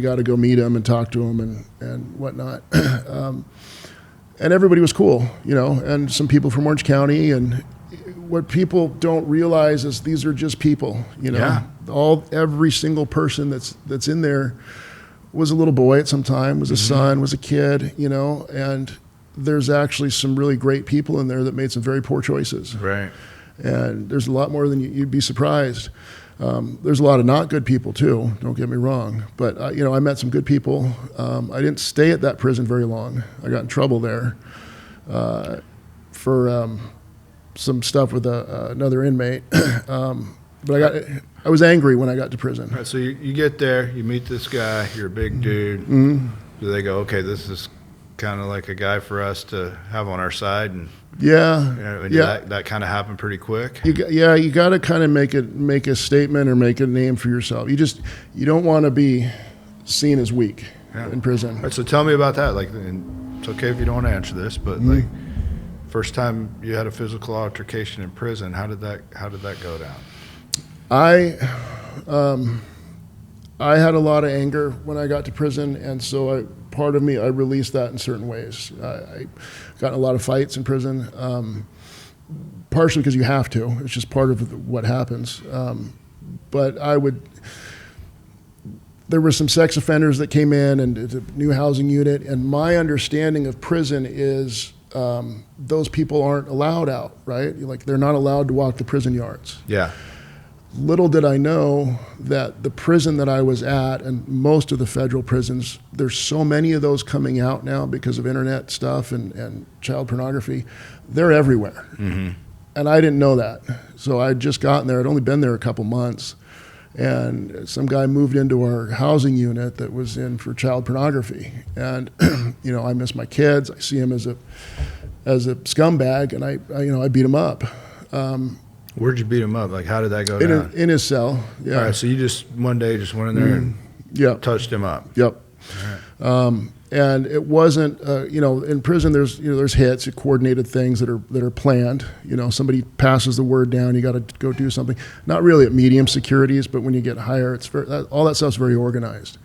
got to go meet him and talk to him and whatnot. And everybody was cool, and some people from Orange County. And what people don't realize is these are just people, Yeah. Every single person that's in there was a little boy at some time, was a son, was a kid, and there's actually some really great people in there that made some very poor choices. Right. And there's a lot more than you'd be surprised. There's a lot of not good people too, don't get me wrong. But, I met some good people. I didn't stay at that prison very long. I got in trouble there for some stuff with another inmate. But I was angry when I got to prison. All right, so you get there, you meet this guy, you're a big dude. Do they go, okay, this is kind of like a guy for us to have on our side? And that kind of happened pretty quick. You got to kind of make a statement or make a name for yourself. You don't want to be seen as weak in prison. All right, so tell me about that. Like, and it's okay if you don't want to answer this, but like, first time you had a physical altercation in prison, how did that go down? I had a lot of anger when I got to prison, and so part of me, I released that in certain ways. I got in a lot of fights in prison, partially because you have to. It's just part of what happens. But there were some sex offenders that came in, and it's a new housing unit. And my understanding of prison is those people aren't allowed out, right? Like, they're not allowed to walk the prison yards. Yeah. Little did I know that the prison that I was at, and most of the federal prisons, there's so many of those coming out now because of internet stuff and child pornography. They're everywhere. Mm-hmm. And I didn't know that. So I'd just gotten there. I'd only been there a couple months. And some guy moved into our housing unit that was in for child pornography. And, I miss my kids. I see him as a scumbag, and I beat him up. Where'd you beat him up? Like, how did that go down? In his cell. Yeah. All right, so you just one day just went in there and touched him up. Yep. All right. And it wasn't, in prison there's hits, coordinated things that are planned. Somebody passes the word down, you got to go do something. Not really at medium securities, but when you get higher, all that stuff's very organized.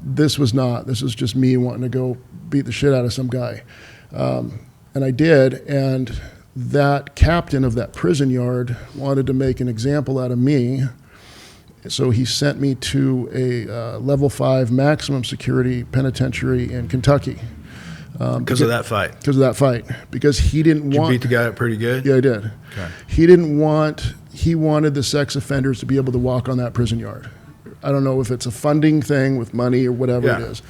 This was not. This was just me wanting to go beat the shit out of some guy, and I did. And that captain of that prison yard wanted to make an example out of me. So he sent me to a level 5 maximum security penitentiary in Kentucky. Because of that fight? Because of that fight. Because he didn't want... Did you beat the guy up pretty good? Yeah, I did. Okay. He wanted the sex offenders to be able to walk on that prison yard. I don't know if it's a funding thing with money or whatever it is.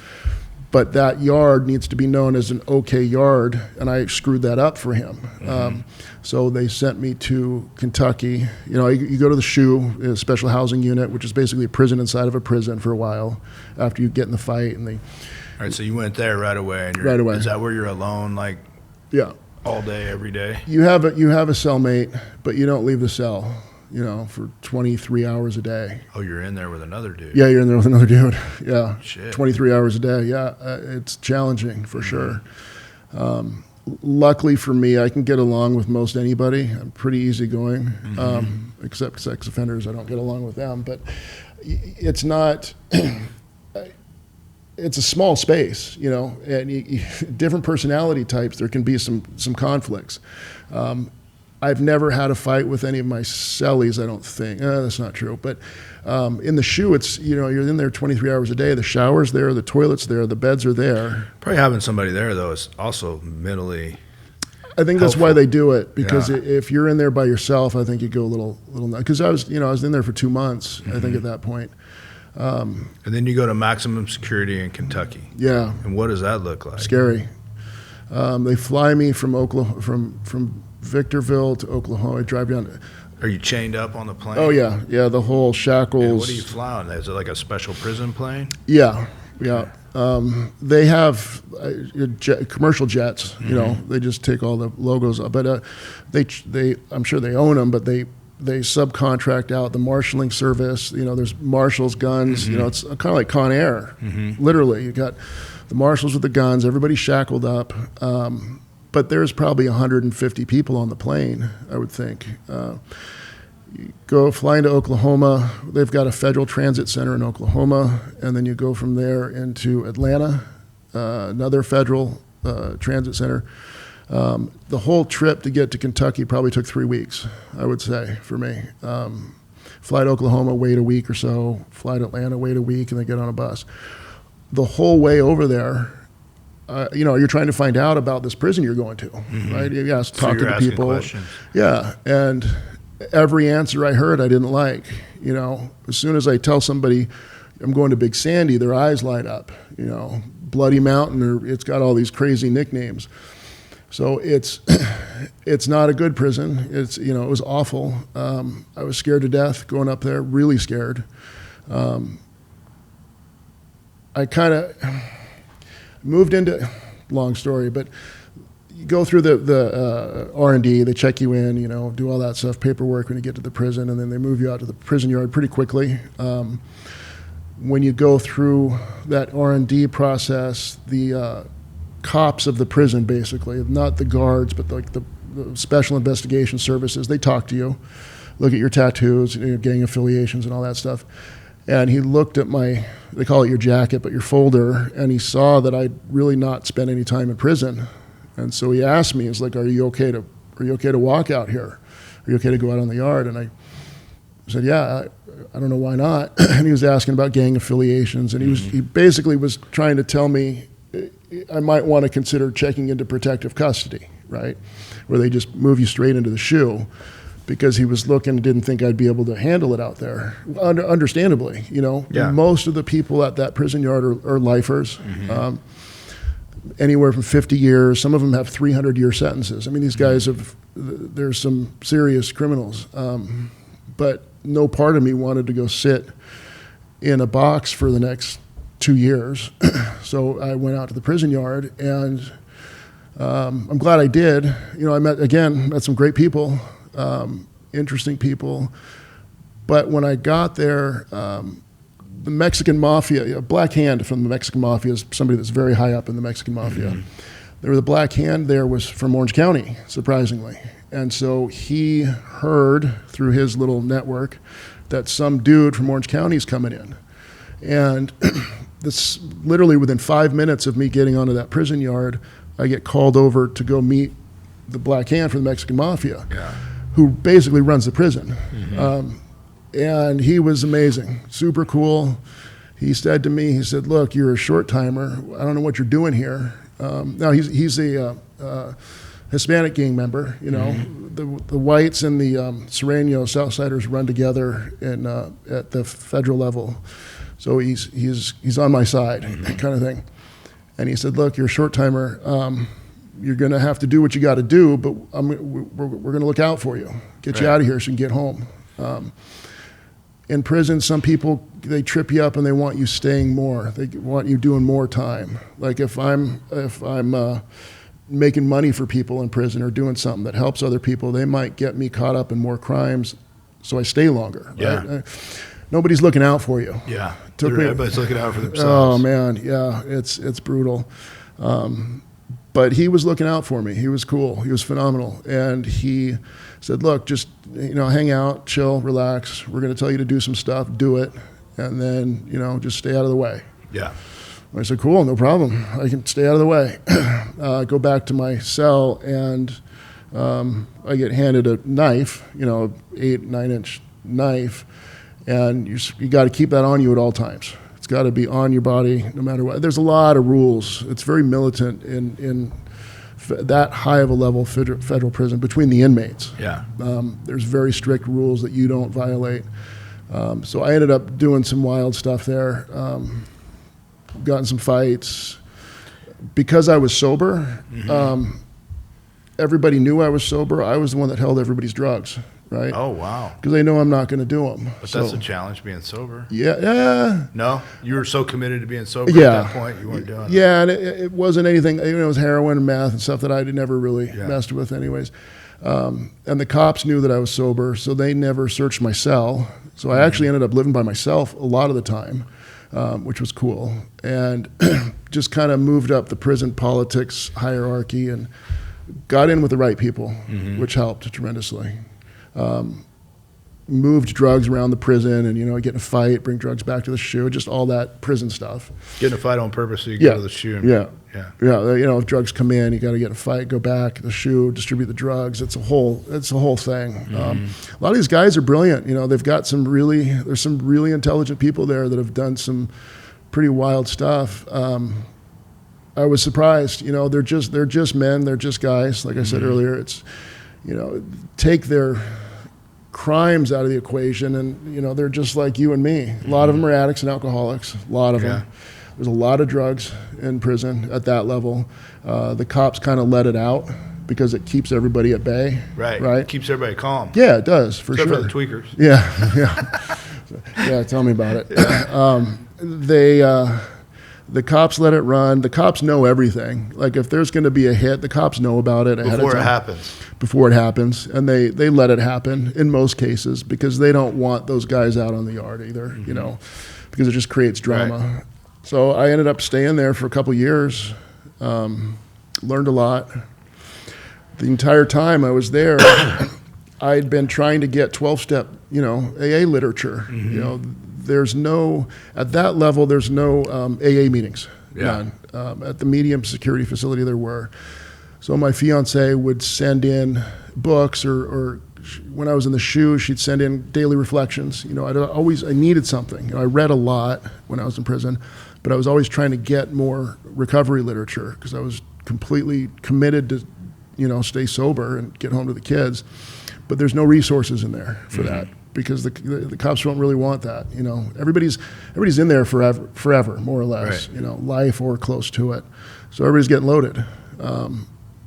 But that yard needs to be known as an okay yard, and I screwed that up for him. Mm-hmm. So they sent me to Kentucky. You go to the SHU, a special housing unit, which is basically a prison inside of a prison for a while after you get in the fight. And all right, so you went there right away. And right away. Is that where you're alone, like? Yeah. All day, every day? You have a cellmate, but you don't leave the cell. For 23 hours a day. Oh, you're in there with another dude. Yeah, you're in there with another dude. Yeah. Shit. 23 hours a day. Yeah, it's challenging for sure. Luckily for me, I can get along with most anybody. I'm pretty easygoing, except sex offenders. I don't get along with them. But it's not... It's a small space, and different personality types. There can be some conflicts. I've never had a fight with any of my cellies, I don't think. That's not true. But in the SHU, it's, you're in there 23 hours a day. The shower's there, the toilet's there, the beds are there. Probably having somebody there, though, is also mentally I think that's why they do it, because if you're in there by yourself, I think you go a little nuts. Because I was in there for 2 months, I think, at that point. And then you go to maximum security in Kentucky. Yeah. And what does that look like? Scary. They fly me from Oklahoma, from Victorville to Oklahoma. I drive down. Are you chained up on the plane? Oh yeah, the whole shackles. And what do you fly on? Is it like a special prison plane? Yeah. They have commercial jets. They just take all the logos up. But they I'm sure they own them, but they subcontract out the marshaling service. There's marshals, guns. It's kind of like Con Air. Literally, you got the marshals with the guns. Everybody's shackled up. But there's probably 150 people on the plane, I would think. You go fly into Oklahoma. They've got a federal transit center in Oklahoma, and then you go from there into Atlanta, another federal transit center. The whole trip to get to Kentucky probably took 3 weeks, I would say, for me. Fly to Oklahoma, wait a week or so. Fly to Atlanta, wait a week, and then get on a bus. The whole way over there, you're trying to find out about this prison you're going to, right? You have to talk to the people. Questions. Yeah, and every answer I heard I didn't like. As soon as I tell somebody I'm going to Big Sandy, their eyes light up. Bloody Mountain, or it's got all these crazy nicknames. So it's not a good prison. It was awful. I was scared to death going up there, really scared. I kind of moved into, long story, but you go through the R&D, they check you in, do all that stuff, paperwork when you get to the prison, and then they move you out to the prison yard pretty quickly. When you go through that R&D process, the cops of the prison, basically, not the guards, but like the special investigation services, they talk to you, look at your tattoos, gang affiliations and all that stuff. And he looked at they call it your jacket, but your folder, and he saw that I'd really not spent any time in prison. And so he asked me, he's like, are you okay to walk out here? Are you okay to go out on the yard? And I said, yeah, I don't know why not. And he was asking about gang affiliations, and he basically was trying to tell me I might want to consider checking into protective custody, right, where they just move you straight into the shoe, because he was looking and didn't think I'd be able to handle it out there. Understandably, you know. Yeah. Most of the people at that prison yard are lifers, anywhere from 50 years. Some of them have 300-year sentences. I mean, these guys there's some serious criminals. But no part of me wanted to go sit in a box for the next 2 years. So I went out to the prison yard, and I'm glad I did. You know, I met some great people, interesting people. But when I got there, the Mexican mafia, Black Hand from the Mexican mafia is somebody that's very high up in the Mexican mafia. There was the Black Hand there was from Orange County, surprisingly. And so he heard through his little network that some dude from Orange County is coming in. And this literally within 5 minutes of me getting onto that prison yard, I get called over to go meet the Black Hand from the Mexican mafia, who basically runs the prison. And he was amazing, super cool. He said to me, he said, look, you're a short timer. I don't know what you're doing here. Now he's a Hispanic gang member, you know. The whites and the Serrano Southsiders run together at the federal level. So he's on my side, kind of thing. And he said, look, you're a short timer. You're going to have to do what you got to do, but we're going to look out for you, get you out of here so you can get home. In prison, some people, they trip you up and they want you staying more. They want you doing more time. Like if I'm making money for people in prison or doing something that helps other people, they might get me caught up in more crimes, so I stay longer. Right? Nobody's looking out for you. Yeah, everybody's looking out for themselves. Oh man, yeah, it's brutal. But he was looking out for me. He was cool. He was phenomenal. And he said, look, just, you know, hang out, chill, relax. We're going to tell you to do some stuff, do it. And then, you know, just stay out of the way. Yeah. I said, cool, no problem. I can stay out of the way. Go back to my cell, and I get handed a knife, you know, 8-9-inch knife. And you got to keep that on you at all times. It's got to be on your body no matter what. There's a lot of rules. It's very militant in that high of a level federal prison between the inmates. Yeah. There's very strict rules that you don't violate. So I ended up doing some wild stuff there, got in some fights. Because I was sober, everybody knew I was sober. I was the one that held everybody's drugs. Right? Oh, wow. Because they know I'm not going to do them. But that's a challenge, being sober. Yeah. No? You were so committed to being sober at that point, you weren't doing it. Yeah, and it wasn't anything, you know, it was heroin and meth and stuff that I never really messed with anyways. And the cops knew that I was sober, so they never searched my cell. So I actually ended up living by myself a lot of the time, which was cool. And just kind of moved up the prison politics hierarchy and got in with the right people, which helped tremendously. Moved drugs around the prison and, you know, get in a fight, bring drugs back to the SHU, just all that prison stuff. Get in a fight on purpose so you go to the SHU. Yeah. You know, if drugs come in, you got to get in a fight, go back, the SHU, distribute the drugs. It's a whole thing. A lot of these guys are brilliant. You know, they've got there's some really intelligent people there that have done some pretty wild stuff. I was surprised, you know, they're just men, they're just guys. Like I said earlier, it's, you know, take their crimes out of the equation, and, you know, they're just like you and me. A lot of them are addicts and alcoholics, a lot of them. There's a lot of drugs in prison at that level. The cops kind of let it out because it keeps everybody at bay. Right. It keeps everybody calm. Yeah, it does, for Except sure. for the tweakers. Yeah, tell me about it. The cops let it run. The cops know everything. Like, if there's going to be a hit, the cops know about it ahead of time. Before it happens. And they let it happen in most cases because they don't want those guys out on the yard either, you know, because it just creates drama. Right. So I ended up staying there for a couple years, learned a lot. The entire time I was there, I'd been trying to get 12-step, you know, AA literature, you know. At that level, there's no AA meetings. None. At the medium security facility, there were. So my fiance would send in books or when I was in the SHU, she'd send in daily reflections. You know, I needed something. You know, I read a lot when I was in prison, but I was always trying to get more recovery literature because I was completely committed to, you know, stay sober and get home to the kids. But there's no resources in there for that because the cops don't really want that. You know, everybody's in there forever, more or less. Right. You know, life or close to it. So everybody's getting loaded.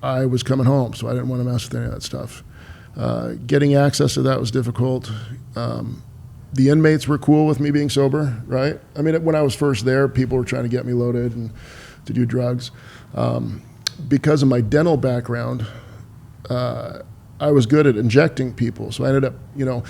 I was coming home, so I didn't want to mess with any of that stuff. Getting access to that was difficult. The inmates were cool with me being sober, right? I mean, when I was first there, people were trying to get me loaded and to do drugs. Because of my dental background, I was good at injecting people. So I ended up, you know,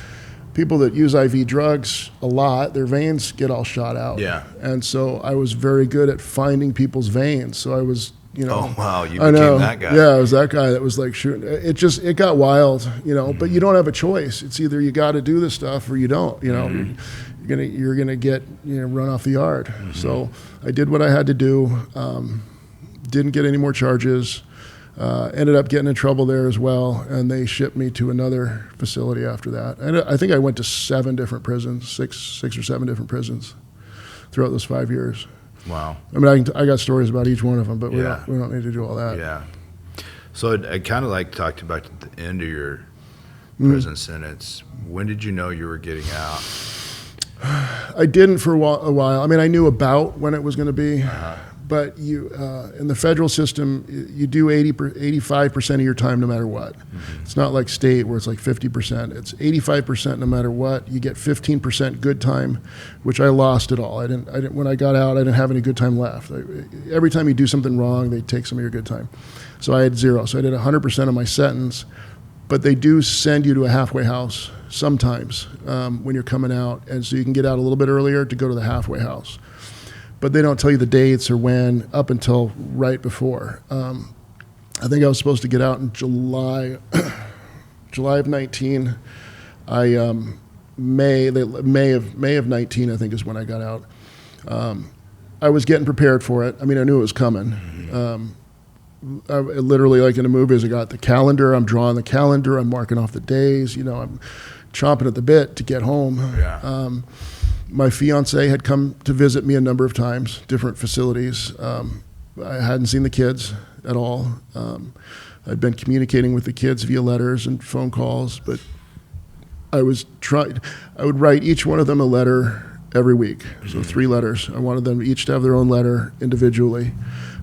people that use IV drugs a lot, their veins get all shot out. Yeah. And so I was very good at finding people's veins. So I was, you know. Oh, wow, you became that guy. Yeah, I was that guy that was like shooting. It got wild, you know, but you don't have a choice. It's either you got to do this stuff or you don't, you know. You're gonna get, you know, run off the yard. So I did what I had to do. Didn't get any more charges. Ended up getting in trouble there as well, and they shipped me to another facility after that. And I think I went to 7 different prisons, six or 7 different prisons throughout those 5 years. Wow. I mean, I got stories about each one of them, but we Yeah. don't need to do all that. Yeah. So I kind of like talked about at the end of your prison sentence. When did you know you were getting out? I didn't for a while. I mean, I knew about when it was going to be. But you, in the federal system, you do 85% of your time no matter what. It's not like state where it's like 50%. It's 85% no matter what. You get 15% good time, which I lost it all. I didn't. When I got out, I didn't have any good time left. Every time you do something wrong, they take some of your good time. So I had 0. So I did 100% of my sentence. But they do send you to a halfway house sometimes when you're coming out, and so you can get out a little bit earlier to go to the halfway house. But they don't tell you the dates or when up until right before. I think I was supposed to get out in July of 19. May of 19, I think, is when I got out. I was getting prepared for it. I mean, I knew it was coming. I literally, like in the movies, I got the calendar. I'm drawing the calendar. I'm marking off the days. You know, I'm chomping at the bit to get home. Yeah. My fiance had come to visit me a number of times, different facilities. I hadn't seen the kids at all. I'd been communicating with the kids via letters and phone calls, but I would write each one of them a letter every week, so 3 letters. I wanted them each to have their own letter individually.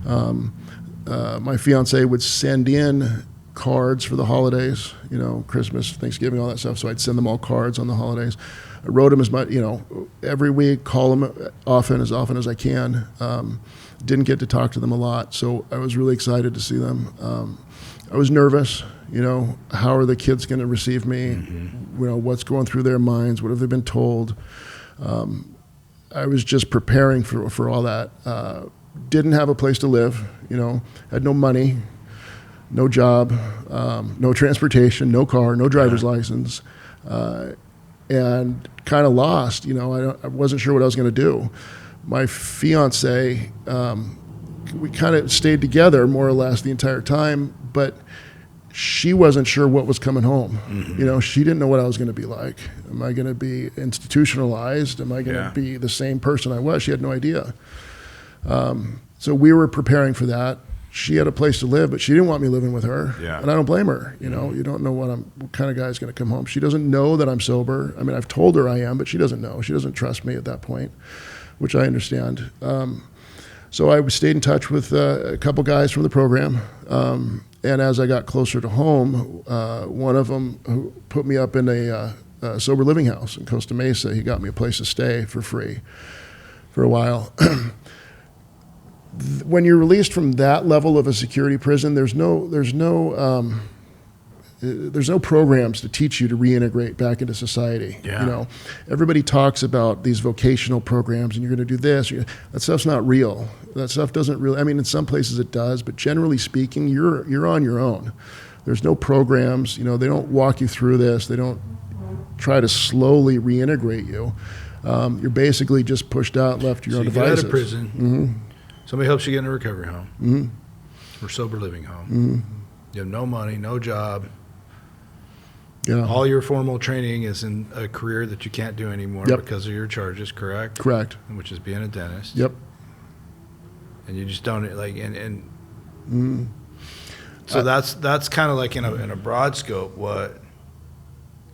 My fiance would send in cards for the holidays, you know, Christmas, Thanksgiving, all that stuff. So I'd send them all cards on the holidays. I wrote them as much, you know, every week, call them as often as I can. Didn't get to talk to them a lot, so I was really excited to see them. I was nervous, you know, how are the kids going to receive me? You know, what's going through their minds? What have they been told? I was just preparing for all that. Didn't have a place to live, you know, had no money, no job, no transportation, no car, no driver's license, and kind of lost. You know, I wasn't sure what I was going to do. My fiance, we kind of stayed together more or less the entire time, but she wasn't sure what was coming home. You know, she didn't know what I was going to be like. Am I going to be institutionalized? Am I going to be the same person I was? She had no idea. So we were preparing for that. She had a place to live, but she didn't want me living with her. Yeah. And I don't blame her. You know, you don't know what kind of guy is going to come home. She doesn't know that I'm sober. I mean, I've told her I am, but she doesn't know. She doesn't trust me at that point, which I understand. So I stayed in touch with a couple guys from the program. And as I got closer to home, one of them who put me up in a sober living house in Costa Mesa. He got me a place to stay for free for a while. When you're released from that level of a security prison, there's no programs to teach you to reintegrate back into society. Yeah. You know, everybody talks about these vocational programs, and you're going to do this. That stuff's not real. That stuff doesn't really. I mean, in some places it does, but generally speaking, you're on your own. There's no programs. You know, they don't walk you through this. They don't try to slowly reintegrate you. You're basically just pushed out, left to your own devices. Get out of prison. Somebody helps you get in a recovery home or sober living home. You have no money, no job. Yeah. All your formal training is in a career that you can't do anymore Yep. because of your charges, correct? Correct. Which is being a dentist. Yep. And you just don't like so that's kind of like in a broad scope what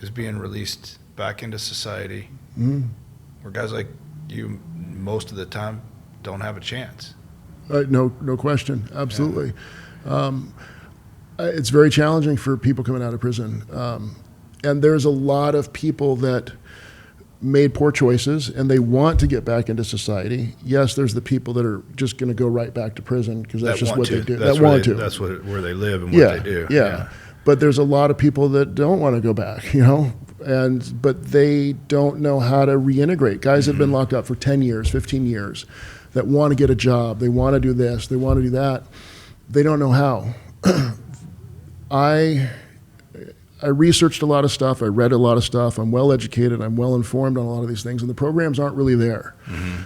is being released back into society, where guys like you most of the time don't have a chance. No question. Absolutely. It's very challenging for people coming out of prison. And there's a lot of people that made poor choices and they want to get back into society. Yes, there's the people that are just going to go right back to prison because that's just what they do. That's that want to. That's where they live and what they do. Yeah. But there's a lot of people that don't want to go back, but they don't know how to reintegrate. Guys have been locked up for 10 years, 15 years that want to get a job. They want to do this. They want to do that. They don't know how. I researched a lot of stuff. I read a lot of stuff. I'm well educated. I'm well informed on a lot of these things, and the programs aren't really there.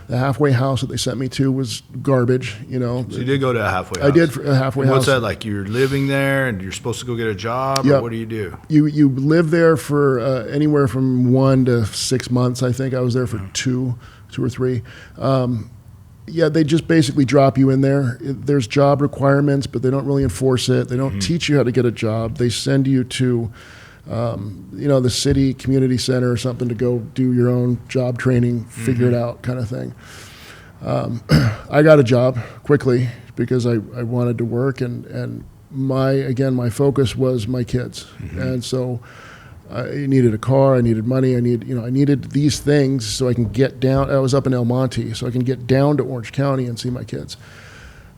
The halfway house that they sent me to was garbage. So you did go to a halfway house. I did a halfway house. What's that like? You're living there, and you're supposed to go get a job. Yep. Or what do you do? You live there for anywhere from 1 to 6 months. I think I was there for two or three. They just basically drop you in there. There's job requirements, but they don't really enforce it. They don't teach you how to get a job. They send you to, the city community center or something to go do your own job training, figure it out kind of thing. I got a job quickly because I wanted to work, and my focus was my kids. And so I needed a car, I needed money, I needed these things so I can get down. I was up in El Monte, so I can get down to Orange County and see my kids.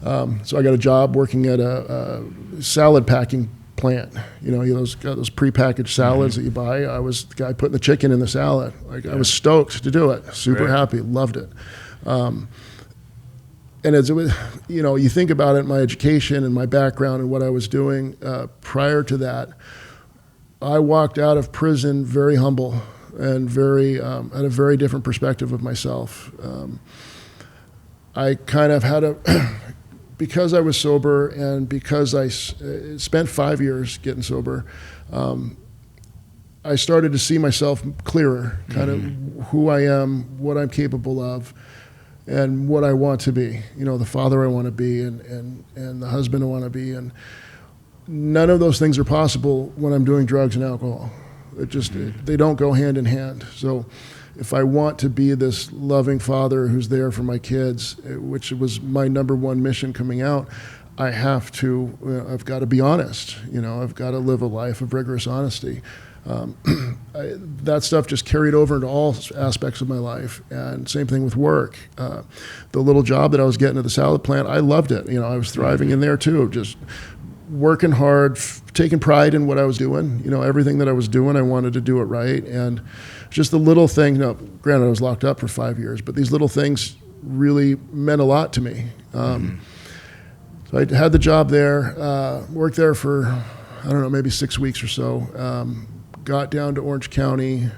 So I got a job working at a salad packing plant. Those prepackaged salads that you buy. I was the guy putting the chicken in the salad. I was stoked to do it. Super happy, loved it. And as it was, you think about it, my education and my background and what I was doing prior to that. I walked out of prison very humble and very had a very different perspective of myself. I kind of had because I was sober and because I spent 5 years getting sober, I started to see myself clearer, kind of who I am, what I'm capable of, and what I want to be. The father I want to be and the husband I want to be. And none of those things are possible when I'm doing drugs and alcohol. They don't go hand in hand. So if I want to be this loving father who's there for my kids, which was my number one mission coming out, I've got to be honest. I've got to live a life of rigorous honesty. That stuff just carried over into all aspects of my life, and same thing with work. The little job that I was getting at the salad plant, I loved it. I was thriving in there too, just working hard, taking pride in what I was doing. Everything that I was doing, I wanted to do it right. And just the little thing, granted I was locked up for 5 years, but these little things really meant a lot to me. So I had the job there, worked there for, maybe 6 weeks or so. Got down to Orange County.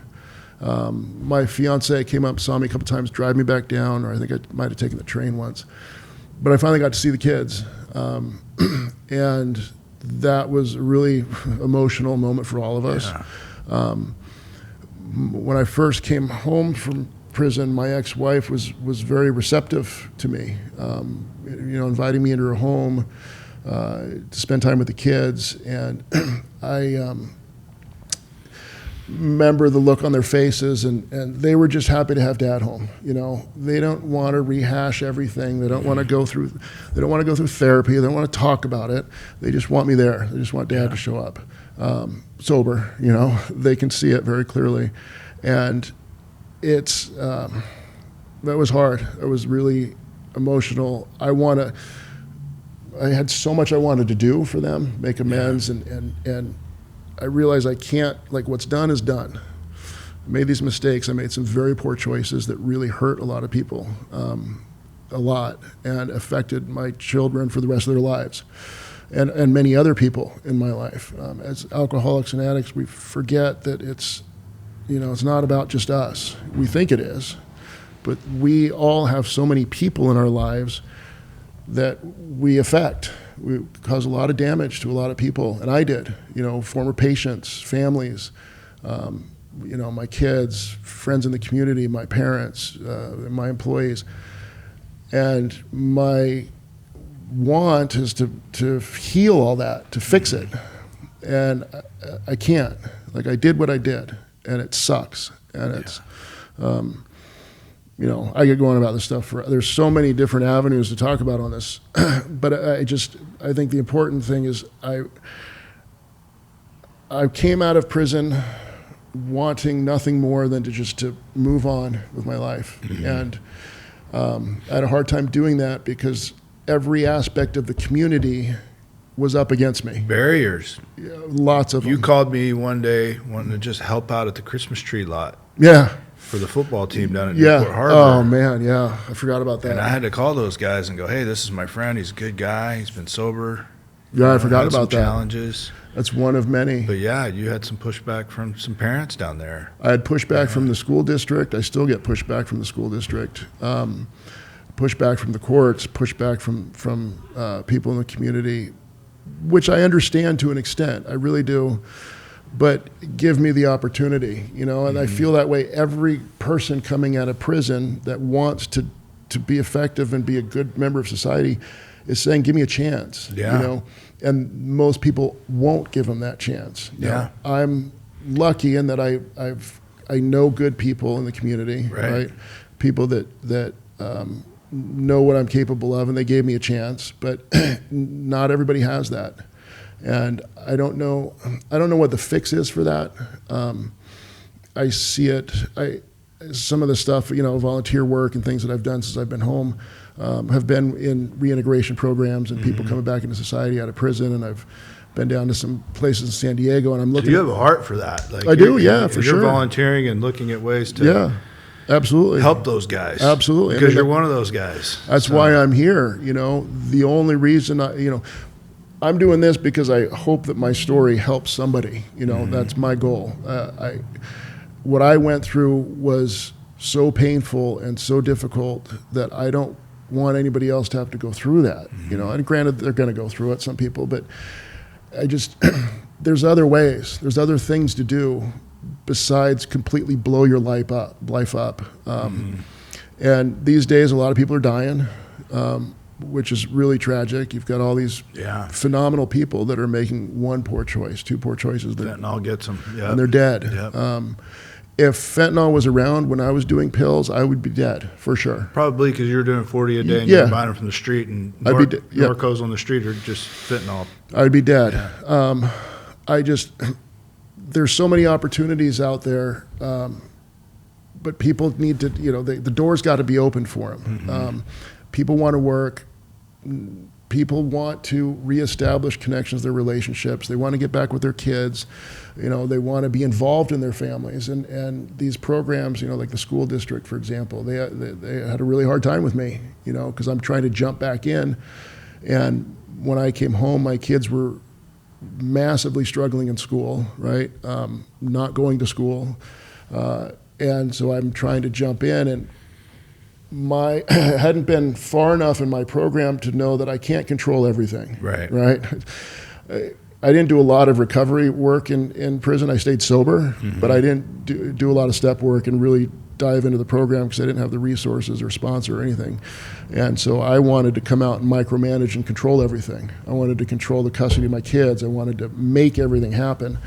My fiance came up, saw me a couple times, drive me back down, or I think I might have taken the train once. But I finally got to see the kids. And that was a really emotional moment for all of us. Yeah. When I first came home from prison, my ex-wife was very receptive to me, inviting me into her home to spend time with the kids. And I remember the look on their faces, and they were just happy to have Dad home. They don't want to rehash everything. They don't want to go through therapy. They don't want to talk about it. They just want me there. They just want Dad to show up, sober. They can see it very clearly, and that was hard. It was really emotional. I had so much I wanted to do for them, make amends, and I realized I can't, what's done is done. I made these mistakes. I made some very poor choices that really hurt a lot of people, a lot, and affected my children for the rest of their lives, and many other people in my life. As alcoholics and addicts, we forget that it's not about just us. We think it is, but we all have so many people in our lives that we affect. We caused a lot of damage to a lot of people, and I did. Former patients, families, my kids, friends in the community, my parents, my employees. And my want is to heal all that, to fix it. And I can't. Like, I did what I did, and it sucks. And it's, I get going about this stuff. There's so many different avenues to talk about on this. But I think the important thing is I came out of prison wanting nothing more than to move on with my life. And I had a hard time doing that because every aspect of the community was up against me. Barriers. Yeah, lots of them. You called me one day wanting to just help out at the Christmas tree lot. Yeah. For the football team down at Yeah. Newport Harbor. Oh, man, yeah. I forgot about that. And I had to call those guys and go, hey, this is my friend. He's a good guy. He's been sober. Yeah, I forgot had some about that. Challenges. That's one of many. But yeah, you had some pushback from some parents down there. I had pushback from the school district. I still get pushback from the school district. Pushback from the courts. Pushback from people in the community, which I understand to an extent. I really do. But give me the opportunity, and I feel that way. Every person coming out of prison that wants to be effective and be a good member of society is saying, give me a chance, and most people won't give them that chance. I'm lucky in that I know good people in the community, right? People that know what I'm capable of, and they gave me a chance, but not everybody has that. And I don't know what the fix is for that. I see it. Some of the stuff, volunteer work and things that I've done since I've been home have been in reintegration programs and people coming back into society out of prison. And I've been down to some places in San Diego, and I'm looking. So you have a heart for that. Like I do, yeah, for sure. You're volunteering and looking at ways to absolutely help those guys. Absolutely, because you're one of those guys. That's why I'm here. The only reason I'm doing this because I hope that my story helps somebody. That's my goal. What I went through was so painful and so difficult that I don't want anybody else to have to go through that. And granted, they're going to go through it, some people, but there's other ways. There's other things to do besides completely blow your life up. And these days, a lot of people are dying. Which is really tragic. You've got all these phenomenal people that are making one poor choice, two poor choices. Fentanyl gets them, and they're dead. If fentanyl was around when I was doing pills, I would be dead for sure. Probably because you're doing 40 a day and you're buying them from the street, and Norcos on the street are just fentanyl. I'd be dead. There's so many opportunities out there, but people need to, the door's got to be open for them. People want to work. People want to reestablish connections, their relationships. They want to get back with their kids. They want to be involved in their families. And these programs, like the school district, for example, they had a really hard time with me, because I'm trying to jump back in. And when I came home, my kids were massively struggling in school, right? Not going to school. And so I'm trying to jump in, and I hadn't been far enough in my program to know that I can't control everything. Right. I didn't do a lot of recovery work in prison. I stayed sober, but I didn't do a lot of step work and really dive into the program because I didn't have the resources or sponsor or anything. And so I wanted to come out and micromanage and control everything. I wanted to control the custody of my kids. I wanted to make everything happen.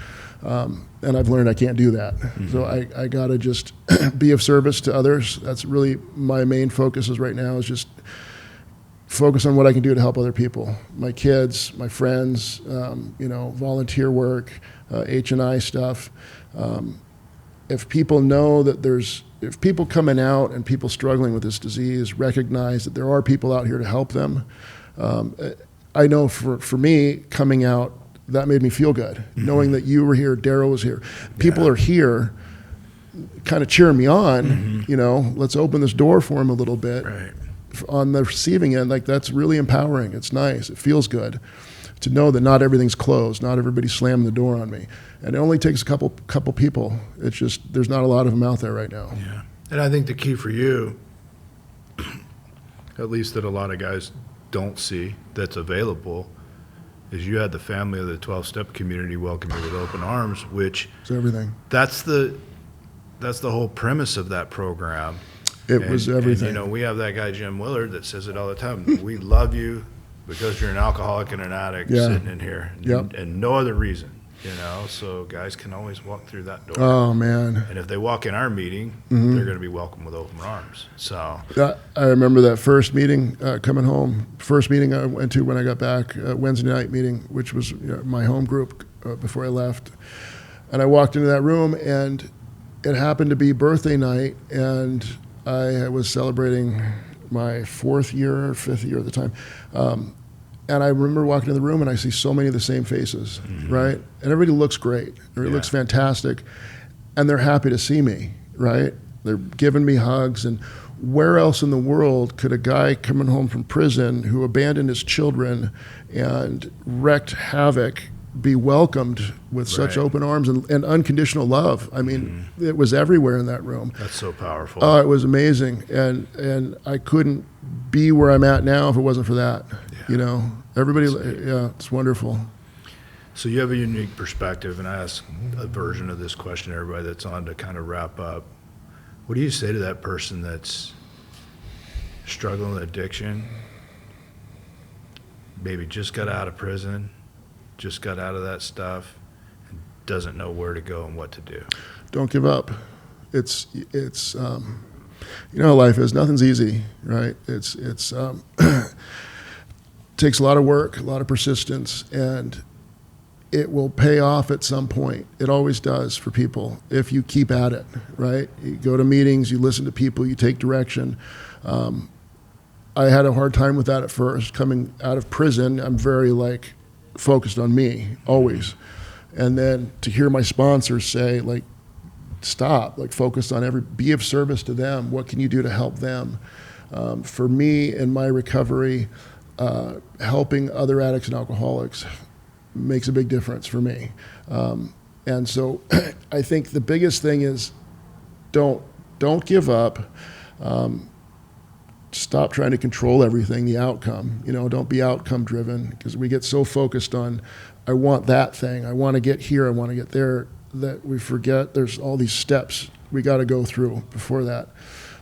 And I've learned I can't do that. So I got to just be of service to others. That's really my main focus is right now, is just focus on what I can do to help other people. My kids, my friends, volunteer work, H&I stuff. If people know that if people coming out and people struggling with this disease recognize that there are people out here to help them, I know for me, coming out, that made me feel good, knowing that you were here, Daryl was here. People are here kind of cheering me on, let's open this door for them a little bit. Right. On the receiving end, that's really empowering. It's nice. It feels good to know that not everything's closed, not everybody's slamming the door on me. And it only takes a couple people. It's just, there's not a lot of them out there right now. Yeah. And I think the key for you, at least that a lot of guys don't see that's available, is you had the family of the 12-step community welcome you with open arms, which It's everything. that's the whole premise of that program. It was everything. And, we have that guy, Jim Willard, that says it all the time. We love you because you're an alcoholic and an addict sitting in here. Yep. And no other reason, So guys can always walk through that door. Oh, man. And if they walk in our meeting, they're going to be welcome with open arms. So I remember that first meeting coming home, first meeting I went to when I got back, Wednesday night meeting, which was my home group before I left. And I walked into that room, and it happened to be birthday night, and I was celebrating my 5th year at the time. And I remember walking in the room, and I see so many of the same faces, right? And everybody looks great. Everybody looks fantastic. And they're happy to see me, right? They're giving me hugs. And where else in the world could a guy coming home from prison who abandoned his children and wreaked havoc be welcomed with such open arms and unconditional love? I mean, it was everywhere in that room. that's so powerful. Oh, it was amazing. And I couldn't be where I'm at now if it wasn't for that. Everybody, it's wonderful. So you have a unique perspective, and I ask a version of this question to everybody that's on to kind of wrap up. What do you say to that person that's struggling with addiction, maybe just got out of prison, just got out of that stuff, and doesn't know where to go and what to do? Don't give up. It's how life is. Nothing's easy, right? It's takes a lot of work, a lot of persistence, and it will pay off at some point. It always does for people if you keep at it, right? You go to meetings, you listen to people, you take direction. I had a hard time with that at first. Coming out of prison, I'm very focused on me always. And then to hear my sponsors say stop, focus on be of service to them. What can you do to help them? For me in my recovery, helping other addicts and alcoholics makes a big difference for me. And so I think the biggest thing is don't give up. Stop trying to control everything, the outcome. Don't be outcome driven, because we get so focused on, I want that thing, I want to get here, I want to get there, that we forget there's all these steps we got to go through before that.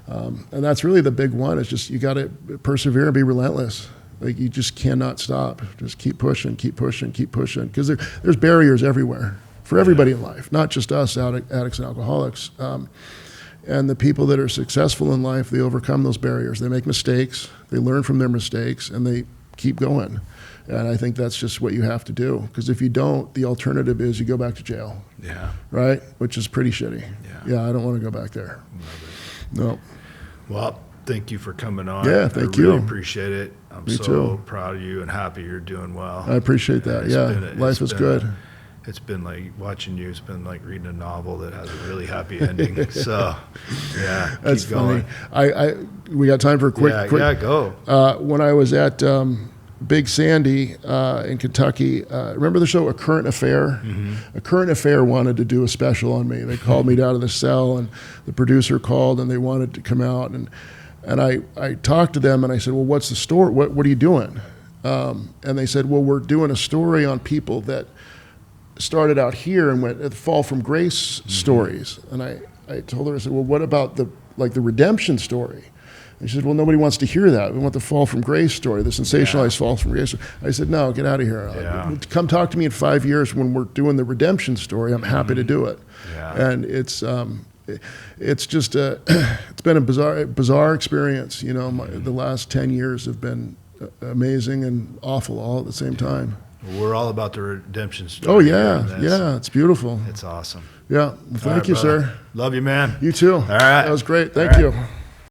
And that's really the big one, is just you got to persevere and be relentless. You just cannot stop. Just keep pushing, because there's barriers everywhere for everybody in life, not just us addicts and alcoholics. And the people that are successful in life, they overcome those barriers. They make mistakes, they learn from their mistakes, and they keep going. And I think that's just what you have to do, because if you don't, the alternative is you go back to jail. Yeah. Right? Which is pretty shitty. Yeah. I don't want to go back there. No. Well, thank you for coming on. Yeah, thank you. I really appreciate it. I'm Me so too. proud of you and happy you're doing well. I appreciate that. Life is good. It's been like watching you. It's been like reading a novel that has a really happy ending. So, yeah, That's keep going. funny. We got time for a quick. Yeah, go. When I was at Big Sandy in Kentucky, remember the show A Current Affair? Mm-hmm. A Current Affair wanted to do a special on me. They called me down to the cell, and the producer called, and they wanted to come out. And I talked to them, and I said, well, what's the story? What are you doing? And they said, well, we're doing a story on people that started out here and went fall from grace stories. And I told her, I said, well, what about the redemption story? And she said, well, nobody wants to hear that. We want the fall from grace story, the sensationalized fall from grace. I said, no, get out of here. Yeah. Come talk to me in 5 years when we're doing the redemption story. I'm happy to do it. Yeah. And it's just it's been a bizarre experience. The last 10 years have been amazing and awful all at the same time. We're all about the redemption story. Oh, yeah, it's beautiful. It's awesome. Yeah, well, thank you, brother. sir. Love you, man. You too. All right. That was great. Thank you.